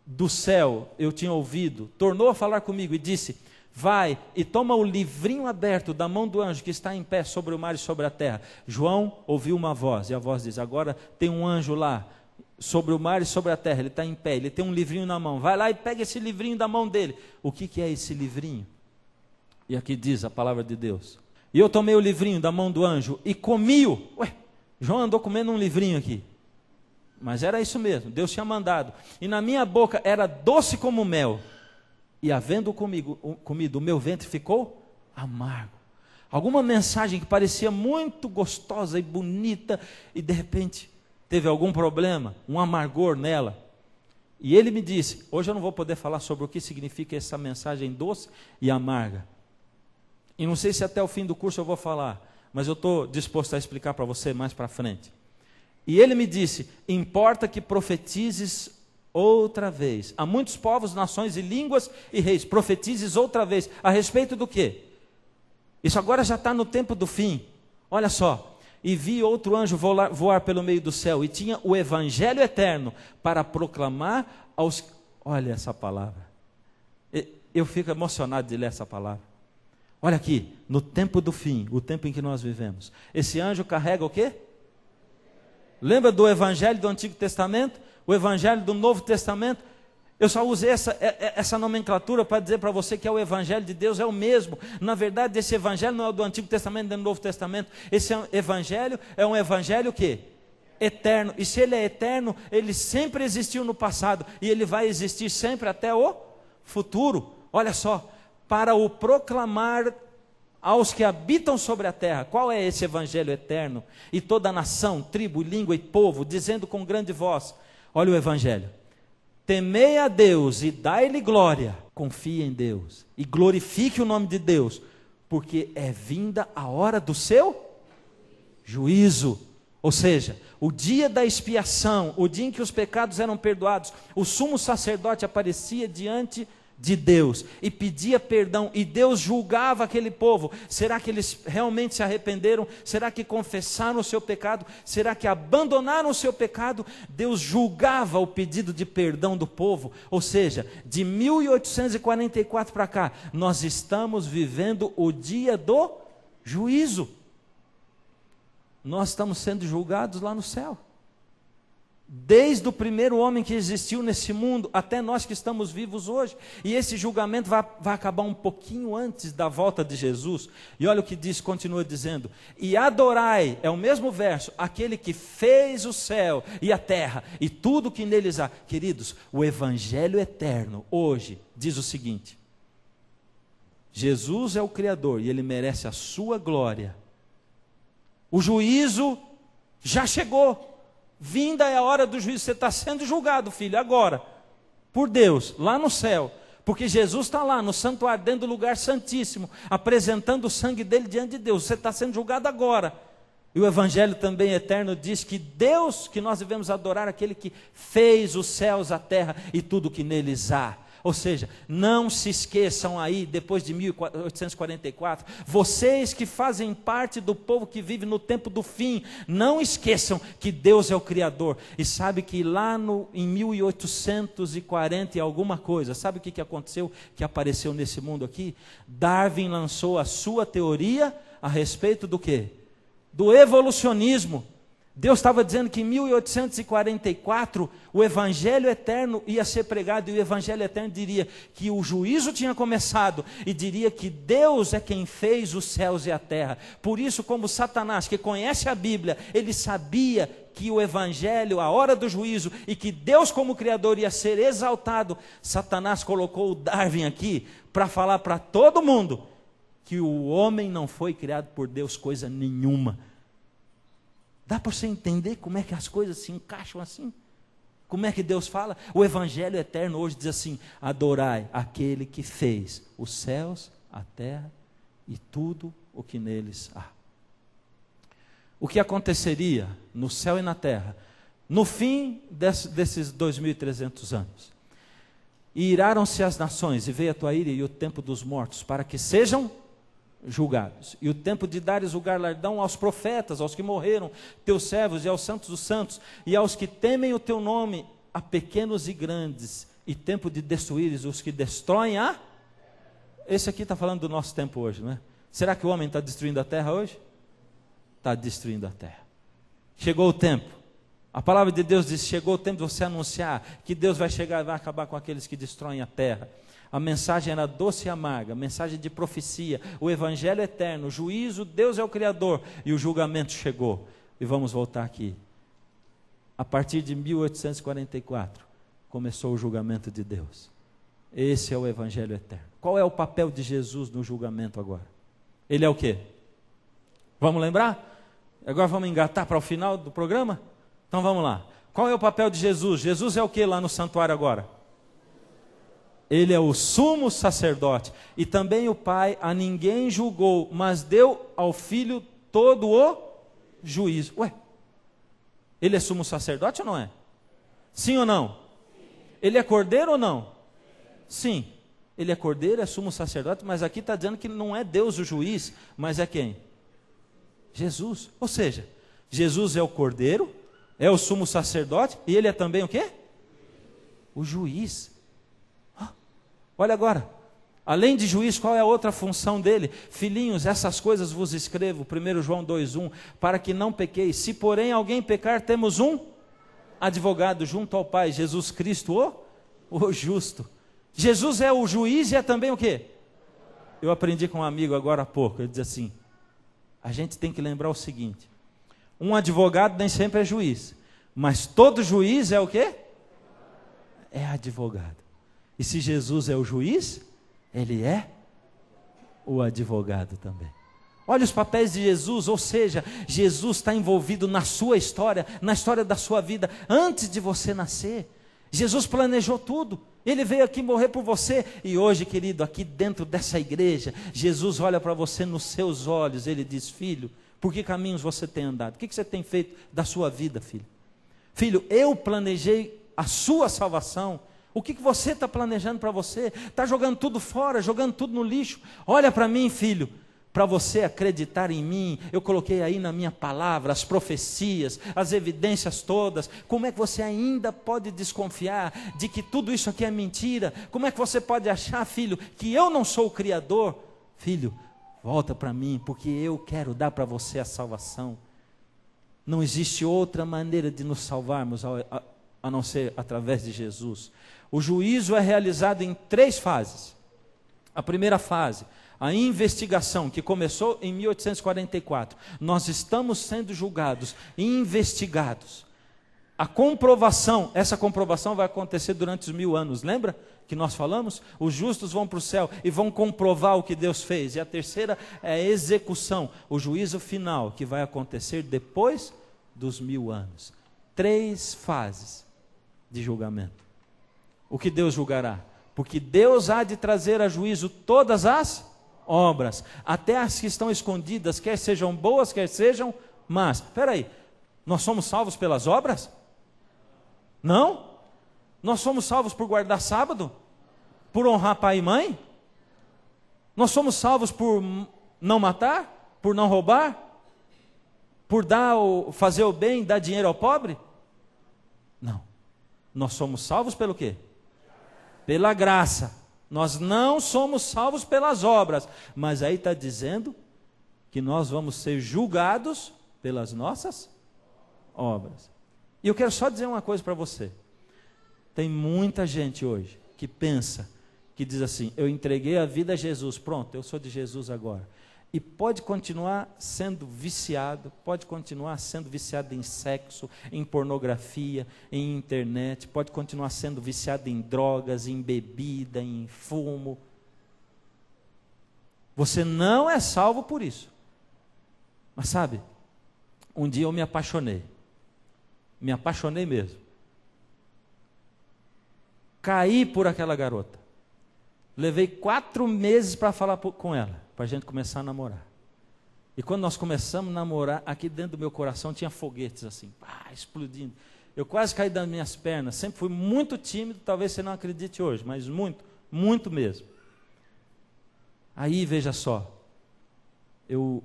do céu eu tinha ouvido, tornou a falar comigo e disse, vai e toma o livrinho aberto da mão do anjo que está em pé sobre o mar e sobre a terra. João ouviu uma voz, e a voz diz, agora tem um anjo lá, sobre o mar e sobre a terra, ele está em pé, ele tem um livrinho na mão, vai lá e pega esse livrinho da mão dele. O que é esse livrinho? E aqui diz a palavra de Deus, e eu tomei o livrinho da mão do anjo e comi-o. João andou comendo um livrinho aqui, mas era isso mesmo, Deus tinha mandado, e na minha boca era doce como mel, e havendo comido, o meu ventre ficou amargo. Alguma mensagem que parecia muito gostosa e bonita, e de repente teve algum problema, um amargor nela. E ele me disse, hoje eu não vou poder falar sobre o que significa essa mensagem doce e amarga. E não sei se até o fim do curso eu vou falar, mas eu estou disposto a explicar para você mais para frente. E ele me disse, importa que profetizes outra vez a muitos povos, nações e línguas e reis. Profetizes outra vez. A respeito do quê? Isso agora já está no tempo do fim. Olha só. E vi outro anjo voar pelo meio do céu, e tinha o evangelho eterno para proclamar aos... Olha essa palavra. Eu fico emocionado de ler essa palavra. Olha aqui, no tempo do fim, o tempo em que nós vivemos. Esse anjo carrega o quê? Lembra do evangelho do Antigo Testamento? O evangelho do Novo Testamento? Eu só usei essa nomenclatura para dizer para você que o evangelho de Deus é o mesmo. Na verdade, esse evangelho não é o do Antigo Testamento nem do Novo Testamento. Esse evangelho é um evangelho o quê? Eterno. E se ele é eterno, ele sempre existiu no passado e ele vai existir sempre até o futuro. Olha só, para o proclamar aos que habitam sobre a terra. Qual é esse evangelho eterno? E toda nação, tribo, língua e povo, dizendo com grande voz, olha o evangelho: temei a Deus e dai-lhe glória. Confie em Deus e glorifique o nome de Deus, porque é vinda a hora do seu juízo. Ou seja, o dia da expiação, o dia em que os pecados eram perdoados, o sumo sacerdote aparecia diante de Deus e pedia perdão, e Deus julgava aquele povo. Será que eles realmente se arrependeram? Será que confessaram o seu pecado? Será que abandonaram o seu pecado? Deus julgava o pedido de perdão do povo. Ou seja, de 1844 para cá, nós estamos vivendo o dia do juízo. Nós estamos sendo julgados lá no céu. Desde o primeiro homem que existiu nesse mundo, até nós que estamos vivos hoje. E esse julgamento vai acabar um pouquinho antes da volta de Jesus. E olha o que diz, continua dizendo: e adorai, é o mesmo verso, aquele que fez o céu e a terra e tudo que neles há. Queridos, o evangelho eterno hoje diz o seguinte: Jesus é o Criador e Ele merece a sua glória. O juízo já chegou. Vinda é a hora do juízo. Você está sendo julgado, filho, agora, por Deus, lá no céu. Porque Jesus está lá no santuário, dentro do lugar santíssimo, apresentando o sangue dele diante de Deus. Você está sendo julgado agora. E o evangelho também eterno diz que Deus, que nós devemos adorar, aquele que fez os céus, a terra e tudo que neles há. Ou seja, não se esqueçam aí, depois de 1844, vocês que fazem parte do povo que vive no tempo do fim, não esqueçam que Deus é o Criador. E sabe que lá em 1840 e alguma coisa, sabe o que aconteceu, que apareceu nesse mundo aqui? Darwin lançou a sua teoria a respeito do quê? Do evolucionismo. Deus estava dizendo que em 1844 o evangelho eterno ia ser pregado, e o evangelho eterno diria que o juízo tinha começado, e diria que Deus é quem fez os céus e a terra. Por isso, como Satanás, que conhece a Bíblia, ele sabia que o evangelho, a hora do juízo, e que Deus como Criador ia ser exaltado, Satanás colocou o Darwin aqui para falar para todo mundo que o homem não foi criado por Deus coisa nenhuma. Dá para você entender como é que as coisas se encaixam assim? Como é que Deus fala? O evangelho eterno hoje diz assim: adorai aquele que fez os céus, a terra e tudo o que neles há. O que aconteceria no céu e na terra no fim desses 2.300 anos? E iraram-se as nações, e veio a tua ira e o tempo dos mortos, para que sejam julgados, e o tempo de dares o galardão aos profetas, aos que morreram, teus servos, e aos santos dos santos, e aos que temem o teu nome, a pequenos e grandes, e tempo de destruíres os que destroem a... Esse aqui está falando do nosso tempo hoje, não é? Será que o homem está destruindo a terra hoje? Está destruindo a terra. Chegou o tempo. A palavra de Deus diz: chegou o tempo de você anunciar que Deus vai chegar e vai acabar com aqueles que destroem a terra. A mensagem era doce e amarga, mensagem de profecia, o evangelho eterno, o juízo, Deus é o Criador, e o julgamento chegou. E vamos voltar aqui. A partir de 1844, começou o julgamento de Deus. Esse é o evangelho eterno. Qual é o papel de Jesus no julgamento agora? Ele é o quê? Vamos lembrar? Agora vamos engatar para o final do programa? Então vamos lá. Qual é o papel de Jesus? Jesus é o que lá no santuário agora? Ele é o sumo sacerdote, e também o Pai a ninguém julgou, mas deu ao Filho todo o juízo. Ué, ele é sumo sacerdote ou não é? Sim ou não? Ele é cordeiro ou não? Sim. Ele é cordeiro, é sumo sacerdote, mas aqui está dizendo que não é Deus o juiz, mas é quem? Jesus. Ou seja, Jesus é o cordeiro, é o sumo sacerdote, e ele é também o quê? O juiz. Olha agora, além de juiz, qual é a outra função dele? Filhinhos, essas coisas vos escrevo, 1 João 2,1, para que não pequeis. Se porém alguém pecar, temos um advogado junto ao Pai, Jesus Cristo, o justo. Jesus é o juiz e é também o quê? Eu aprendi com um amigo agora há pouco, ele diz assim, a gente tem que lembrar o seguinte, um advogado nem sempre é juiz, mas todo juiz é o quê? É advogado. E se Jesus é o juiz, ele é o advogado também. Olha os papéis de Jesus, ou seja, Jesus está envolvido na sua história, na história da sua vida, antes de você nascer. Jesus planejou tudo, ele veio aqui morrer por você, e hoje, querido, aqui dentro dessa igreja, Jesus olha para você nos seus olhos, ele diz, filho, por que caminhos você tem andado? O que você tem feito da sua vida, filho? Filho, eu planejei a sua salvação. O que você está planejando para você? Está jogando tudo fora, jogando tudo no lixo. Olha para mim, filho, para você acreditar em mim, eu coloquei aí na minha palavra as profecias, as evidências todas. Como é que você ainda pode desconfiar de que tudo isso aqui é mentira? Como é que você pode achar, filho, que eu não sou o Criador? Filho, volta para mim, porque eu quero dar para você a salvação. Não existe outra maneira de nos salvarmos a não ser através de Jesus. O juízo é realizado em 3 fases. A primeira fase, a investigação, que começou em 1844. Nós estamos sendo julgados e investigados. A comprovação, essa comprovação vai acontecer durante os 1000 anos, lembra que nós falamos? Os justos vão para o céu e vão comprovar o que Deus fez. E a terceira é a execução, o juízo final, que vai acontecer depois dos 1000 anos. 3 fases de julgamento. O que Deus julgará? Porque Deus há de trazer a juízo todas as obras, até as que estão escondidas, quer sejam boas, quer sejam más. Espera aí, nós somos salvos pelas obras? Não? Nós somos salvos por guardar sábado? Por honrar pai e mãe? Nós somos salvos por não matar? Por não roubar? Por fazer o bem, dar dinheiro ao pobre? Não. Nós somos salvos pelo quê? Pela graça. Nós não somos salvos pelas obras, mas aí está dizendo que nós vamos ser julgados pelas nossas obras. E eu quero só dizer uma coisa para você. Tem muita gente hoje que pensa, que diz assim, eu entreguei a vida a Jesus, pronto, eu sou de Jesus agora. E pode continuar sendo viciado, pode continuar sendo viciado em sexo, em pornografia, em internet, pode continuar sendo viciado em drogas, em bebida, em fumo. Você não é salvo por isso. Mas sabe, um dia eu me apaixonei mesmo. Caí por aquela garota. Levei 4 meses para falar com ela, para a gente começar a namorar. E quando nós começamos a namorar, aqui dentro do meu coração tinha foguetes assim, explodindo. Eu quase caí das minhas pernas, sempre fui muito tímido, talvez você não acredite hoje, mas muito, muito mesmo. Aí, veja só, eu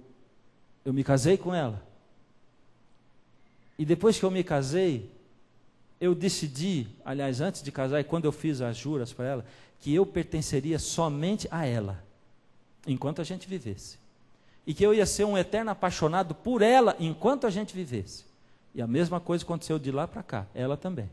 me casei com ela. E depois que eu me casei, eu decidi, aliás, antes de casar, e quando eu fiz as juras para ela, que eu pertenceria somente a ela, enquanto a gente vivesse. E que eu ia ser um eterno apaixonado por ela, enquanto a gente vivesse. E a mesma coisa aconteceu de lá para cá, ela também.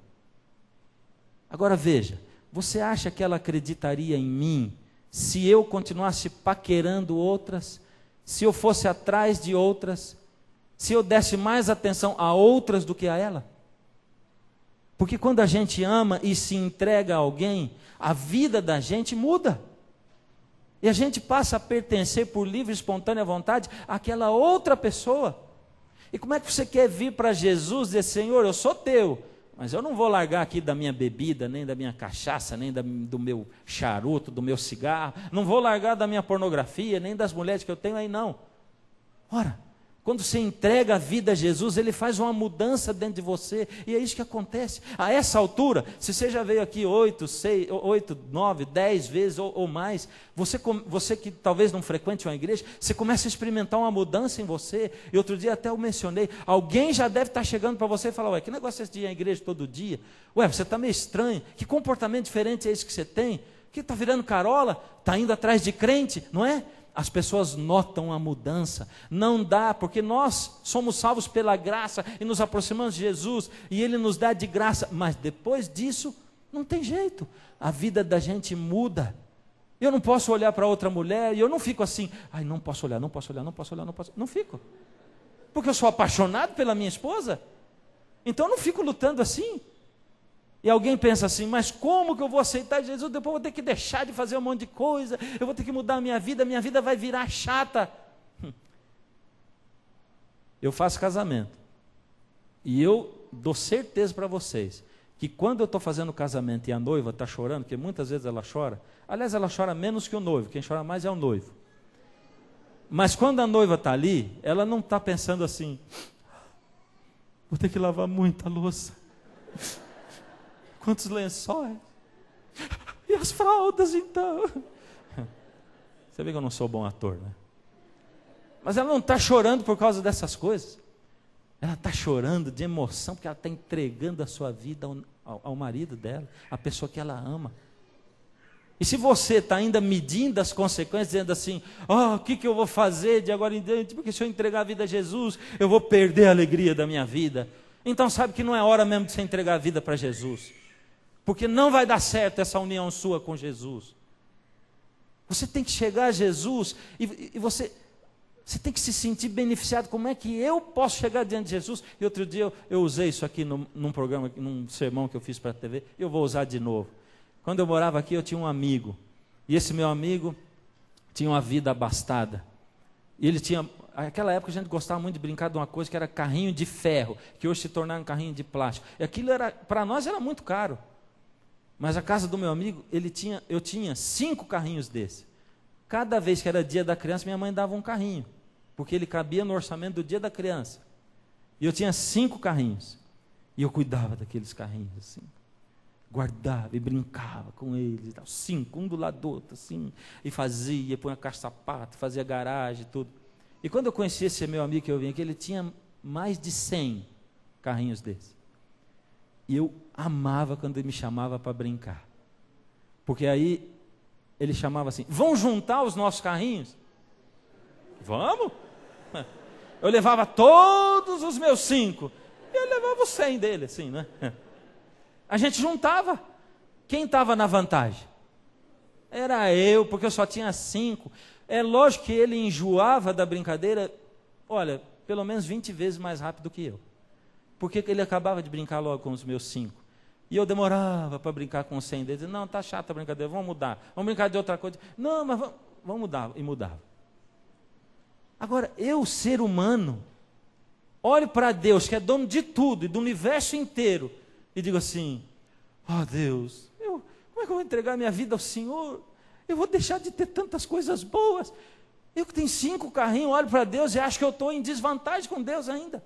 Agora veja, você acha que ela acreditaria em mim, se eu continuasse paquerando outras, se eu fosse atrás de outras, se eu desse mais atenção a outras do que a ela? Porque quando a gente ama e se entrega a alguém, a vida da gente muda. E a gente passa a pertencer por livre e espontânea vontade àquela outra pessoa. E como é que você quer vir para Jesus e dizer, Senhor, eu sou teu, mas eu não vou largar aqui da minha bebida, nem da minha cachaça, nem do meu charuto, do meu cigarro, não vou largar da minha pornografia, nem das mulheres que eu tenho aí, não. Ora, Quando você entrega a vida a Jesus, Ele faz uma mudança dentro de você, e é isso que acontece. A essa altura, se você já veio aqui 8, 9, 10 vezes ou mais, você que talvez não frequente uma igreja, você começa a experimentar uma mudança em você. E outro dia até eu mencionei, alguém já deve estar chegando para você e falar: ué, que negócio é esse de ir à igreja todo dia? Ué, você está meio estranho, que comportamento diferente é esse que você tem? Que está virando carola? Está indo atrás de crente, não é? As pessoas notam a mudança. Não dá, porque nós somos salvos pela graça e nos aproximamos de Jesus e Ele nos dá de graça, mas depois disso não tem jeito, a vida da gente muda. Eu não posso olhar para outra mulher e eu não fico assim: ai, não posso olhar, não posso olhar, não posso olhar, não posso. Não fico, porque eu sou apaixonado pela minha esposa, então eu não fico lutando assim. E alguém pensa assim: mas como que eu vou aceitar Jesus? Depois eu vou ter que deixar de fazer um monte de coisa, eu vou ter que mudar a minha vida vai virar chata. Eu faço casamento, e eu dou certeza para vocês, que quando eu estou fazendo o casamento e a noiva está chorando, porque muitas vezes ela chora, aliás ela chora menos que o noivo, quem chora mais é o noivo. Mas quando a noiva está ali, ela não está pensando assim: vou ter que lavar muita louça. Quantos lençóis? E as fraldas, então? Você vê que eu não sou bom ator, né? Mas ela não está chorando por causa dessas coisas. Ela está chorando de emoção, porque ela está entregando a sua vida ao marido dela, a pessoa que ela ama. E se você está ainda medindo as consequências, dizendo assim: o que eu vou fazer de agora em diante? Porque se eu entregar a vida a Jesus, eu vou perder a alegria da minha vida. Então sabe que não é hora mesmo de você entregar a vida para Jesus. Porque não vai dar certo essa união sua com Jesus. Você tem que chegar a Jesus e você tem que se sentir beneficiado. Como é que eu posso chegar diante de Jesus? E outro dia eu usei isso aqui num programa, num sermão que eu fiz para a TV, e eu vou usar de novo. Quando eu morava aqui, eu tinha um amigo, e esse meu amigo tinha uma vida abastada. E ele tinha, naquela época a gente gostava muito de brincar de uma coisa que era carrinho de ferro, que hoje se tornaram um carrinho de plástico. E aquilo para nós era muito caro. Mas a casa do meu amigo, eu tinha 5 carrinhos desse. Cada vez que era dia da criança, minha mãe dava um carrinho, porque ele cabia no orçamento do dia da criança. E eu tinha 5 carrinhos. E eu cuidava daqueles carrinhos assim. Guardava e brincava com eles. 5, um do lado do outro, assim. E fazia, punha caixa-sapato, fazia garagem, tudo. E quando eu conheci esse meu amigo que eu vim aqui, ele tinha mais de 100 carrinhos desses. E eu amava quando ele me chamava para brincar. Porque aí ele chamava assim: vão juntar os nossos carrinhos? Vamos? Eu levava todos os meus 5. E ele levava os 100 dele, assim, né? A gente juntava. Quem estava na vantagem? Era eu, porque eu só tinha 5. É lógico que ele enjoava da brincadeira, olha, pelo menos 20 vezes mais rápido que eu. Porque ele acabava de brincar logo com os meus 5. E eu demorava para brincar com os 100 deles. Não, está chata a brincadeira, vamos mudar. Vamos brincar de outra coisa. Não, mas vamos mudar. E mudava. Agora, eu, ser humano, olho para Deus, que é dono de tudo e do universo inteiro, e digo assim: Deus, como é que eu vou entregar minha vida ao Senhor? Eu vou deixar de ter tantas coisas boas. Eu que tenho 5 carrinhos, olho para Deus e acho que eu estou em desvantagem com Deus ainda.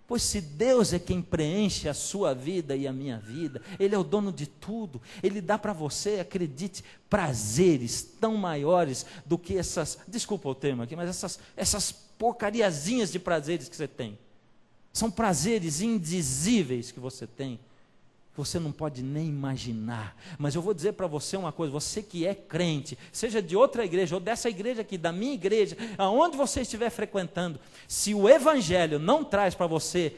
Pois se Deus é quem preenche a sua vida e a minha vida, Ele é o dono de tudo, Ele dá para você, acredite, prazeres tão maiores do que desculpa o termo aqui, mas essas porcariazinhas de prazeres que você tem. São prazeres indizíveis que você tem, você não pode nem imaginar. Mas eu vou dizer para você uma coisa: você que é crente, seja de outra igreja ou dessa igreja aqui, da minha igreja, aonde você estiver frequentando, se o evangelho não traz para você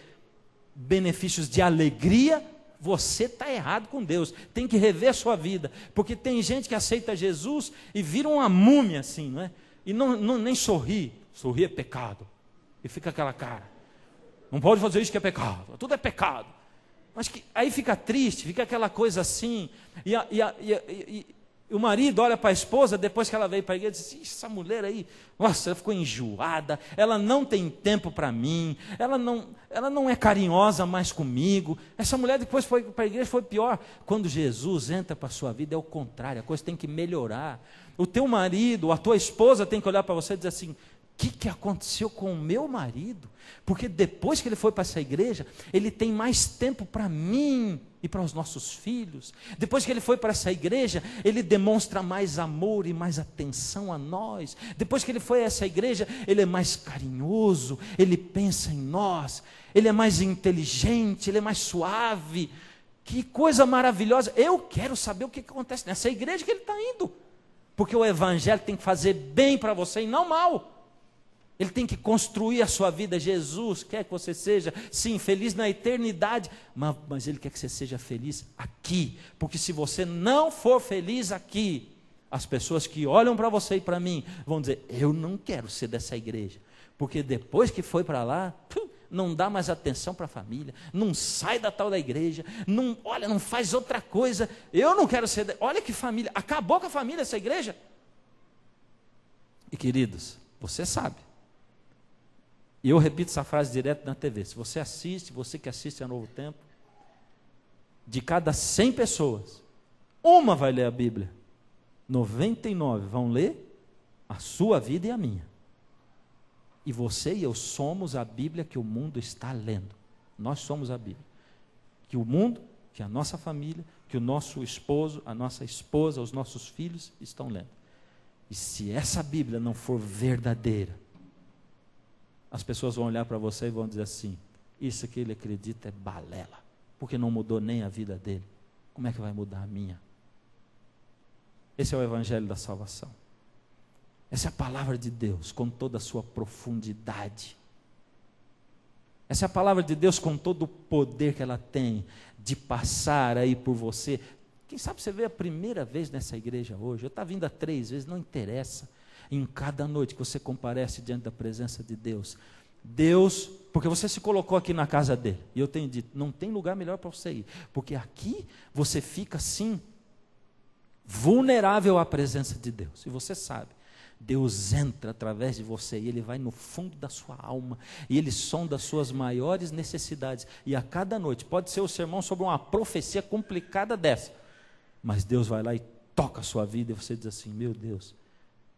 benefícios de alegria, você está errado com Deus. Tem que rever a sua vida, porque tem gente que aceita Jesus e vira uma múmia assim, não é? E nem sorri é pecado, e fica aquela cara: não pode fazer isso que é pecado, tudo é pecado. Mas aí fica triste, fica aquela coisa assim, e o marido olha para a esposa, depois que ela veio para a igreja, e diz: essa mulher aí, nossa, ela ficou enjoada, ela não tem tempo para mim, ela não é carinhosa mais comigo. Essa mulher depois foi para a igreja, foi pior. Quando Jesus entra para a sua vida, é o contrário, a coisa tem que melhorar. O teu marido, a tua esposa tem que olhar para você e dizer assim: que aconteceu com o meu marido? Porque depois que ele foi para essa igreja, ele tem mais tempo para mim e para os nossos filhos. Depois que ele foi para essa igreja, ele demonstra mais amor e mais atenção a nós. Depois que ele foi a essa igreja, ele é mais carinhoso, ele pensa em nós, ele é mais inteligente, ele é mais suave. Que coisa maravilhosa. Eu quero saber o que acontece nessa igreja que ele está indo. Porque o evangelho tem que fazer bem para você e não mal. Ele tem que construir a sua vida. Jesus quer que você seja, sim, feliz na eternidade, mas Ele quer que você seja feliz aqui, porque se você não for feliz aqui, as pessoas que olham para você e para mim, vão dizer, eu não quero ser dessa igreja, porque depois que foi para lá, não dá mais atenção para a família, não sai da tal da igreja, não faz outra coisa, eu não quero ser, olha que família, acabou com a família essa igreja. E queridos, você sabe, e eu repito essa frase direto na TV, se você assiste, você que assiste a Novo Tempo, de cada 100 pessoas, uma vai ler a Bíblia, 99 vão ler a sua vida e a minha. E você e eu somos a Bíblia que o mundo está lendo. Nós somos a Bíblia. Que o mundo, que a nossa família, que o nosso esposo, a nossa esposa, os nossos filhos estão lendo. E se essa Bíblia não for verdadeira, as pessoas vão olhar para você e vão dizer assim, isso que ele acredita é balela, porque não mudou nem a vida dele. Como é que vai mudar a minha? Esse é o evangelho da salvação. Essa é a palavra de Deus com toda a sua profundidade. Essa é a palavra de Deus com todo o poder que ela tem de passar aí por você. Quem sabe você veio a primeira vez nessa igreja hoje, eu estava vindo há 3 vezes, não interessa. Em cada noite que você comparece diante da presença de Deus, porque você se colocou aqui na casa dele, e eu tenho dito, não tem lugar melhor para você ir, porque aqui você fica assim, vulnerável à presença de Deus, e você sabe, Deus entra através de você, e Ele vai no fundo da sua alma, e Ele sonda as suas maiores necessidades, e a cada noite, pode ser o sermão sobre uma profecia complicada dessa, mas Deus vai lá e toca a sua vida, e você diz assim, meu Deus,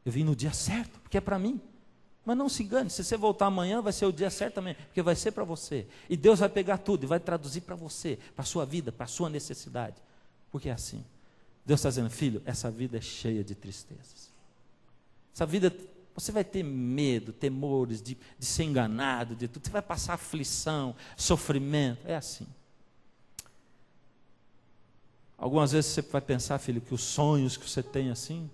eu vim no dia certo, porque é para mim. Mas não se engane, se você voltar amanhã, vai ser o dia certo também, porque vai ser para você. E Deus vai pegar tudo e vai traduzir para você, para a sua vida, para a sua necessidade. Porque é assim. Deus está dizendo, filho, essa vida é cheia de tristezas. Essa vida, você vai ter medo, temores de ser enganado, de tudo. Você vai passar aflição, sofrimento. É assim. Algumas vezes você vai pensar, filho, que os sonhos que você tem assim,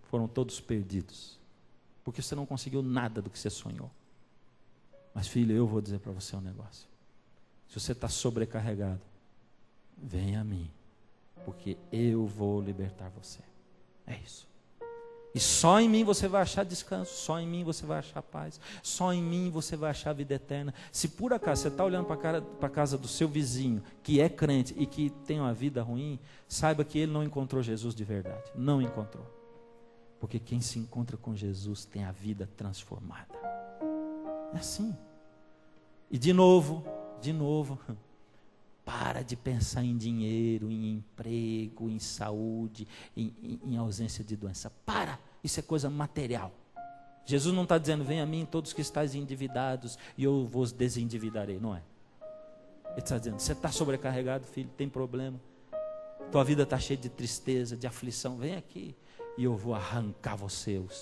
foram todos perdidos, porque você não conseguiu nada do que você sonhou. Mas filho, eu vou dizer para você um negócio, se você está sobrecarregado, venha a mim, porque eu vou libertar você, é isso. E só em mim você vai achar descanso, só em mim você vai achar paz, só em mim você vai achar vida eterna. Se por acaso você está olhando para a casa do seu vizinho, que é crente e que tem uma vida ruim, saiba que ele não encontrou Jesus de verdade, não encontrou. Porque quem se encontra com Jesus tem a vida transformada. É assim. E de novo, para de pensar em dinheiro, em emprego, em saúde, em ausência de doença. Para, isso é coisa material. Jesus não está dizendo, venha a mim todos que estáis endividados e eu vos desendividarei, não é. Ele está dizendo, você está sobrecarregado, filho, tem problema. Tua vida está cheia de tristeza, de aflição, vem aqui. E eu vou arrancar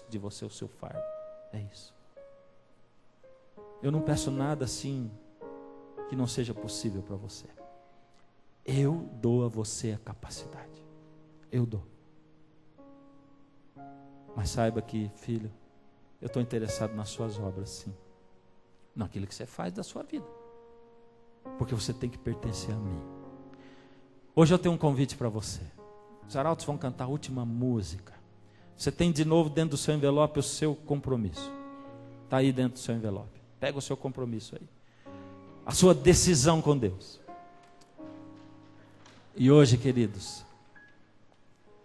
de você o seu fardo. É isso. Eu não peço nada assim que não seja possível para você. Eu dou a você a capacidade. Eu dou. Mas saiba que, filho, eu estou interessado nas suas obras, sim. Naquilo que você faz da sua vida. Porque você tem que pertencer a mim. Hoje eu tenho um convite para você. Os arautos vão cantar a última música. Você tem de novo dentro do seu envelope o seu compromisso. Está aí dentro do seu envelope. Pega o seu compromisso aí. A sua decisão com Deus. E hoje, queridos,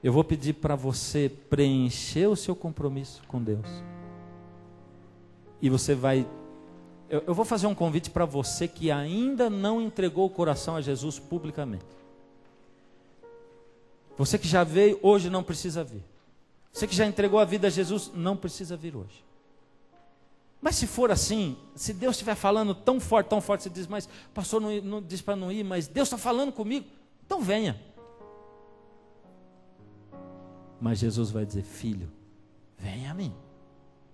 eu vou pedir para você preencher o seu compromisso com Deus. E você vai... Eu vou fazer um convite para você que ainda não entregou o coração a Jesus publicamente. Você que já veio, hoje não precisa vir. Você que já entregou a vida a Jesus, não precisa vir hoje. Mas se for assim, se Deus estiver falando tão forte, você diz, mas pastor não diz para não ir, mas Deus está falando comigo, então venha. Mas Jesus vai dizer, filho, venha a mim,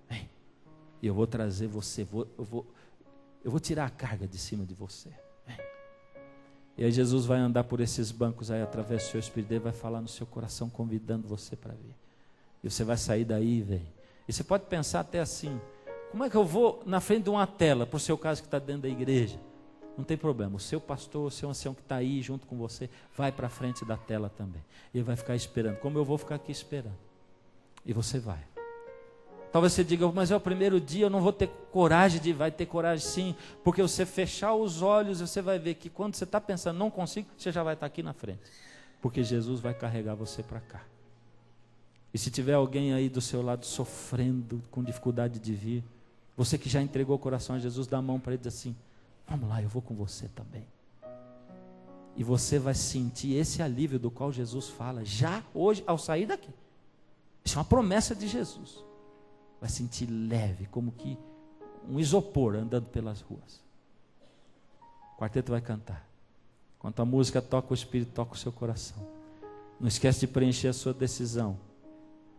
vem, e eu vou trazer você, eu vou tirar a carga de cima de você, vem. E aí Jesus vai andar por esses bancos aí, através do seu Espírito, ele vai falar no seu coração, convidando você para vir. E você vai sair daí, vem. E você pode pensar até assim, como é que eu vou na frente de uma tela, para o seu caso que está dentro da igreja? Não tem problema, o seu pastor, o seu ancião que está aí junto com você, vai para a frente da tela também. E ele vai ficar esperando, como eu vou ficar aqui esperando. E você vai. Talvez você diga, mas é o primeiro dia, eu não vou ter coragem de ir. Vai ter coragem sim, porque você fechar os olhos, você vai ver que quando você está pensando, não consigo, você já vai estar aqui na frente. Porque Jesus vai carregar você para cá. E se tiver alguém aí do seu lado sofrendo, com dificuldade de vir, você que já entregou o coração a Jesus, dá a mão para ele e diz assim, vamos lá, eu vou com você também. E você vai sentir esse alívio do qual Jesus fala, já hoje, ao sair daqui. Isso é uma promessa de Jesus. Vai sentir leve, como que um isopor andando pelas ruas. O quarteto vai cantar. Enquanto a música toca, o Espírito toca o seu coração. Não esquece de preencher a sua decisão.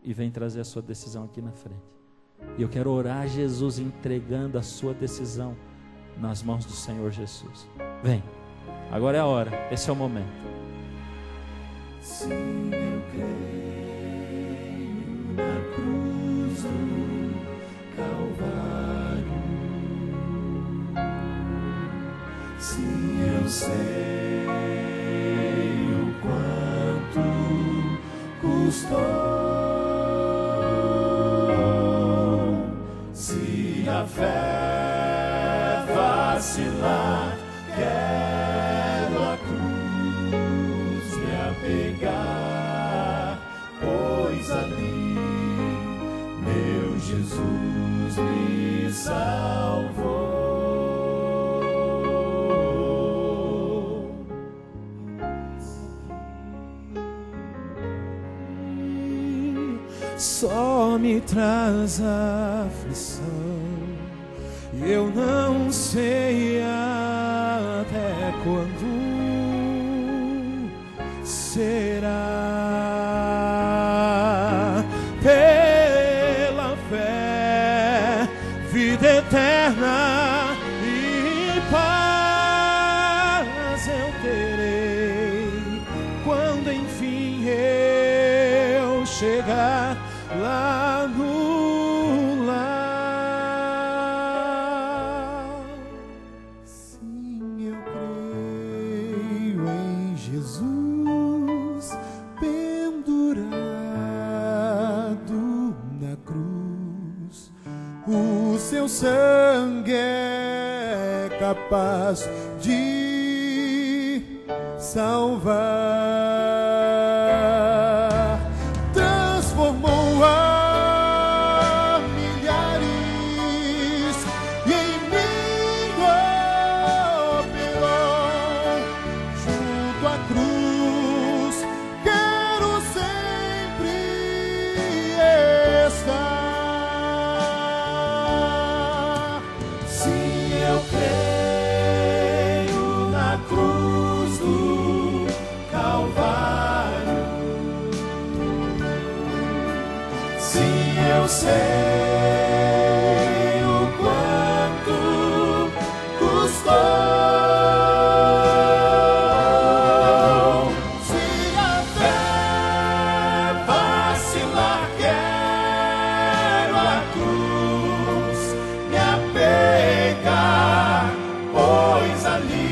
E vem trazer a sua decisão aqui na frente. E eu quero orar a Jesus entregando a sua decisão nas mãos do Senhor Jesus. Vem, agora é a hora, esse é o momento. Sim, eu creio na cruz do Calvário. Sim, eu sei o quanto custou. Se a fé vacilar, quero a cruz me apegar, pois ali meu Jesus me salvou. Só me traz aflição, eu não sei até quando será. Pela fé, vida eterna e paz eu terei, quando enfim eu chegar lá no lar. Sim, eu creio em Jesus pendurado na cruz. O seu sangue é capaz de salvar. Transformou a milhares e em mim operou. Junto à cruz quero sempre estar. Sim, eu creio na cruz do Calvário. Sim, eu sei o quanto custou. Se a fé vacilar, quero a cruz me apegar, pois ali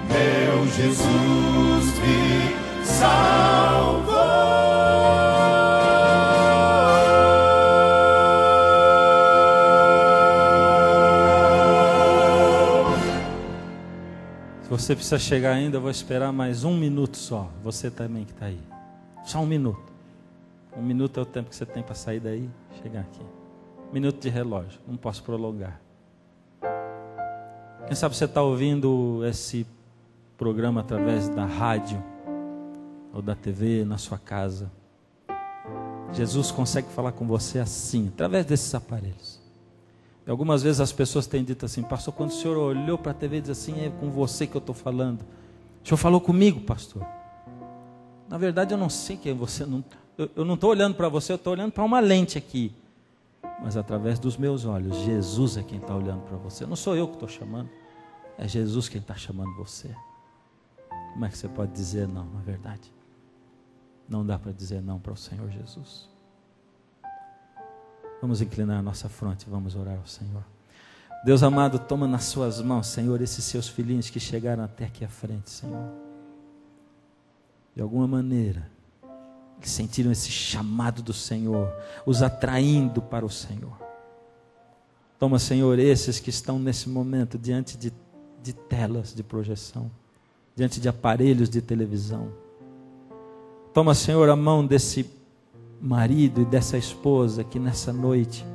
meu Jesus me salvou. Se você precisa chegar ainda, eu vou esperar mais 1 minuto só. Você também que está aí. Só 1 minuto. 1 minuto é o tempo que você tem para sair daí e chegar aqui. 1 minuto de relógio, não posso prolongar. Quem sabe você está ouvindo esse programa através da rádio ou da TV, na sua casa. Jesus consegue falar com você assim, através desses aparelhos. E algumas vezes as pessoas têm dito assim: pastor, quando o senhor olhou para a TV e diz assim, é com você que eu estou falando. O senhor falou comigo, pastor. Na verdade eu não sei quem é você. Eu não estou olhando para você, eu estou olhando para uma lente aqui. Mas através dos meus olhos, Jesus é quem está olhando para você. Não sou eu que estou chamando, é Jesus quem está chamando você. Como é que você pode dizer não, na verdade? Não dá para dizer não para o Senhor Jesus. Vamos inclinar a nossa fronte, vamos orar ao Senhor. Deus amado, toma nas suas mãos, Senhor, esses seus filhinhos que chegaram até aqui à frente, Senhor. De alguma maneira, eles sentiram esse chamado do Senhor, os atraindo para o Senhor. Toma, Senhor, esses que estão nesse momento diante de telas de projeção, diante de aparelhos de televisão. Toma, Senhor, a mão desse marido e dessa esposa que nessa noite,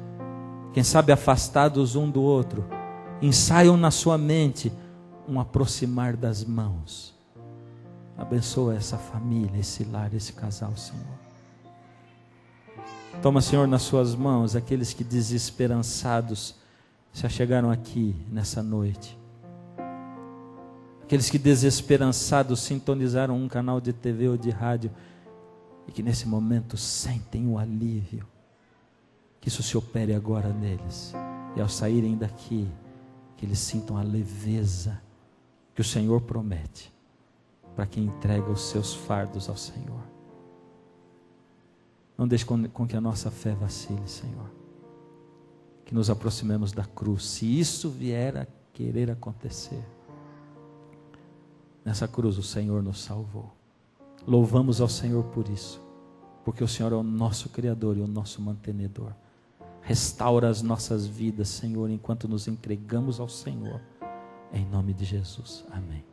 quem sabe afastados um do outro, ensaiam na sua mente um aproximar das mãos. Abençoa essa família, esse lar, esse casal, Senhor. Toma, Senhor, nas suas mãos aqueles que desesperançados se achegaram aqui nessa noite. Aqueles que desesperançados sintonizaram um canal de TV ou de rádio e que nesse momento sentem o alívio. Que isso se opere agora neles. E ao saírem daqui, que eles sintam a leveza que o Senhor promete para quem entrega os seus fardos ao Senhor. Não deixe com que a nossa fé vacile, Senhor. Que nos aproximemos da cruz, se isso vier a querer acontecer. Nessa cruz o Senhor nos salvou. Louvamos ao Senhor por isso, porque o Senhor é o nosso Criador e o nosso mantenedor. Restaura as nossas vidas, Senhor, enquanto nos entregamos ao Senhor. Em nome de Jesus. Amém.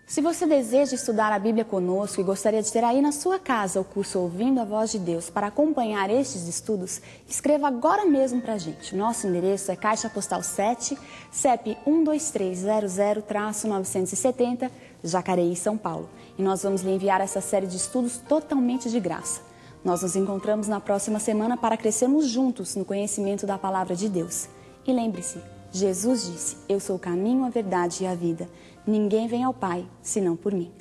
Se você deseja estudar a Bíblia conosco e gostaria de ter aí na sua casa o curso Ouvindo a Voz de Deus para acompanhar estes estudos, escreva agora mesmo para a gente. Nosso endereço é Caixa Postal 7, CEP 12300-970, Jacareí, São Paulo. E nós vamos lhe enviar essa série de estudos totalmente de graça. Nós nos encontramos na próxima semana para crescermos juntos no conhecimento da Palavra de Deus. E lembre-se, Jesus disse: eu sou o caminho, a verdade e a vida. Ninguém vem ao Pai, senão por mim.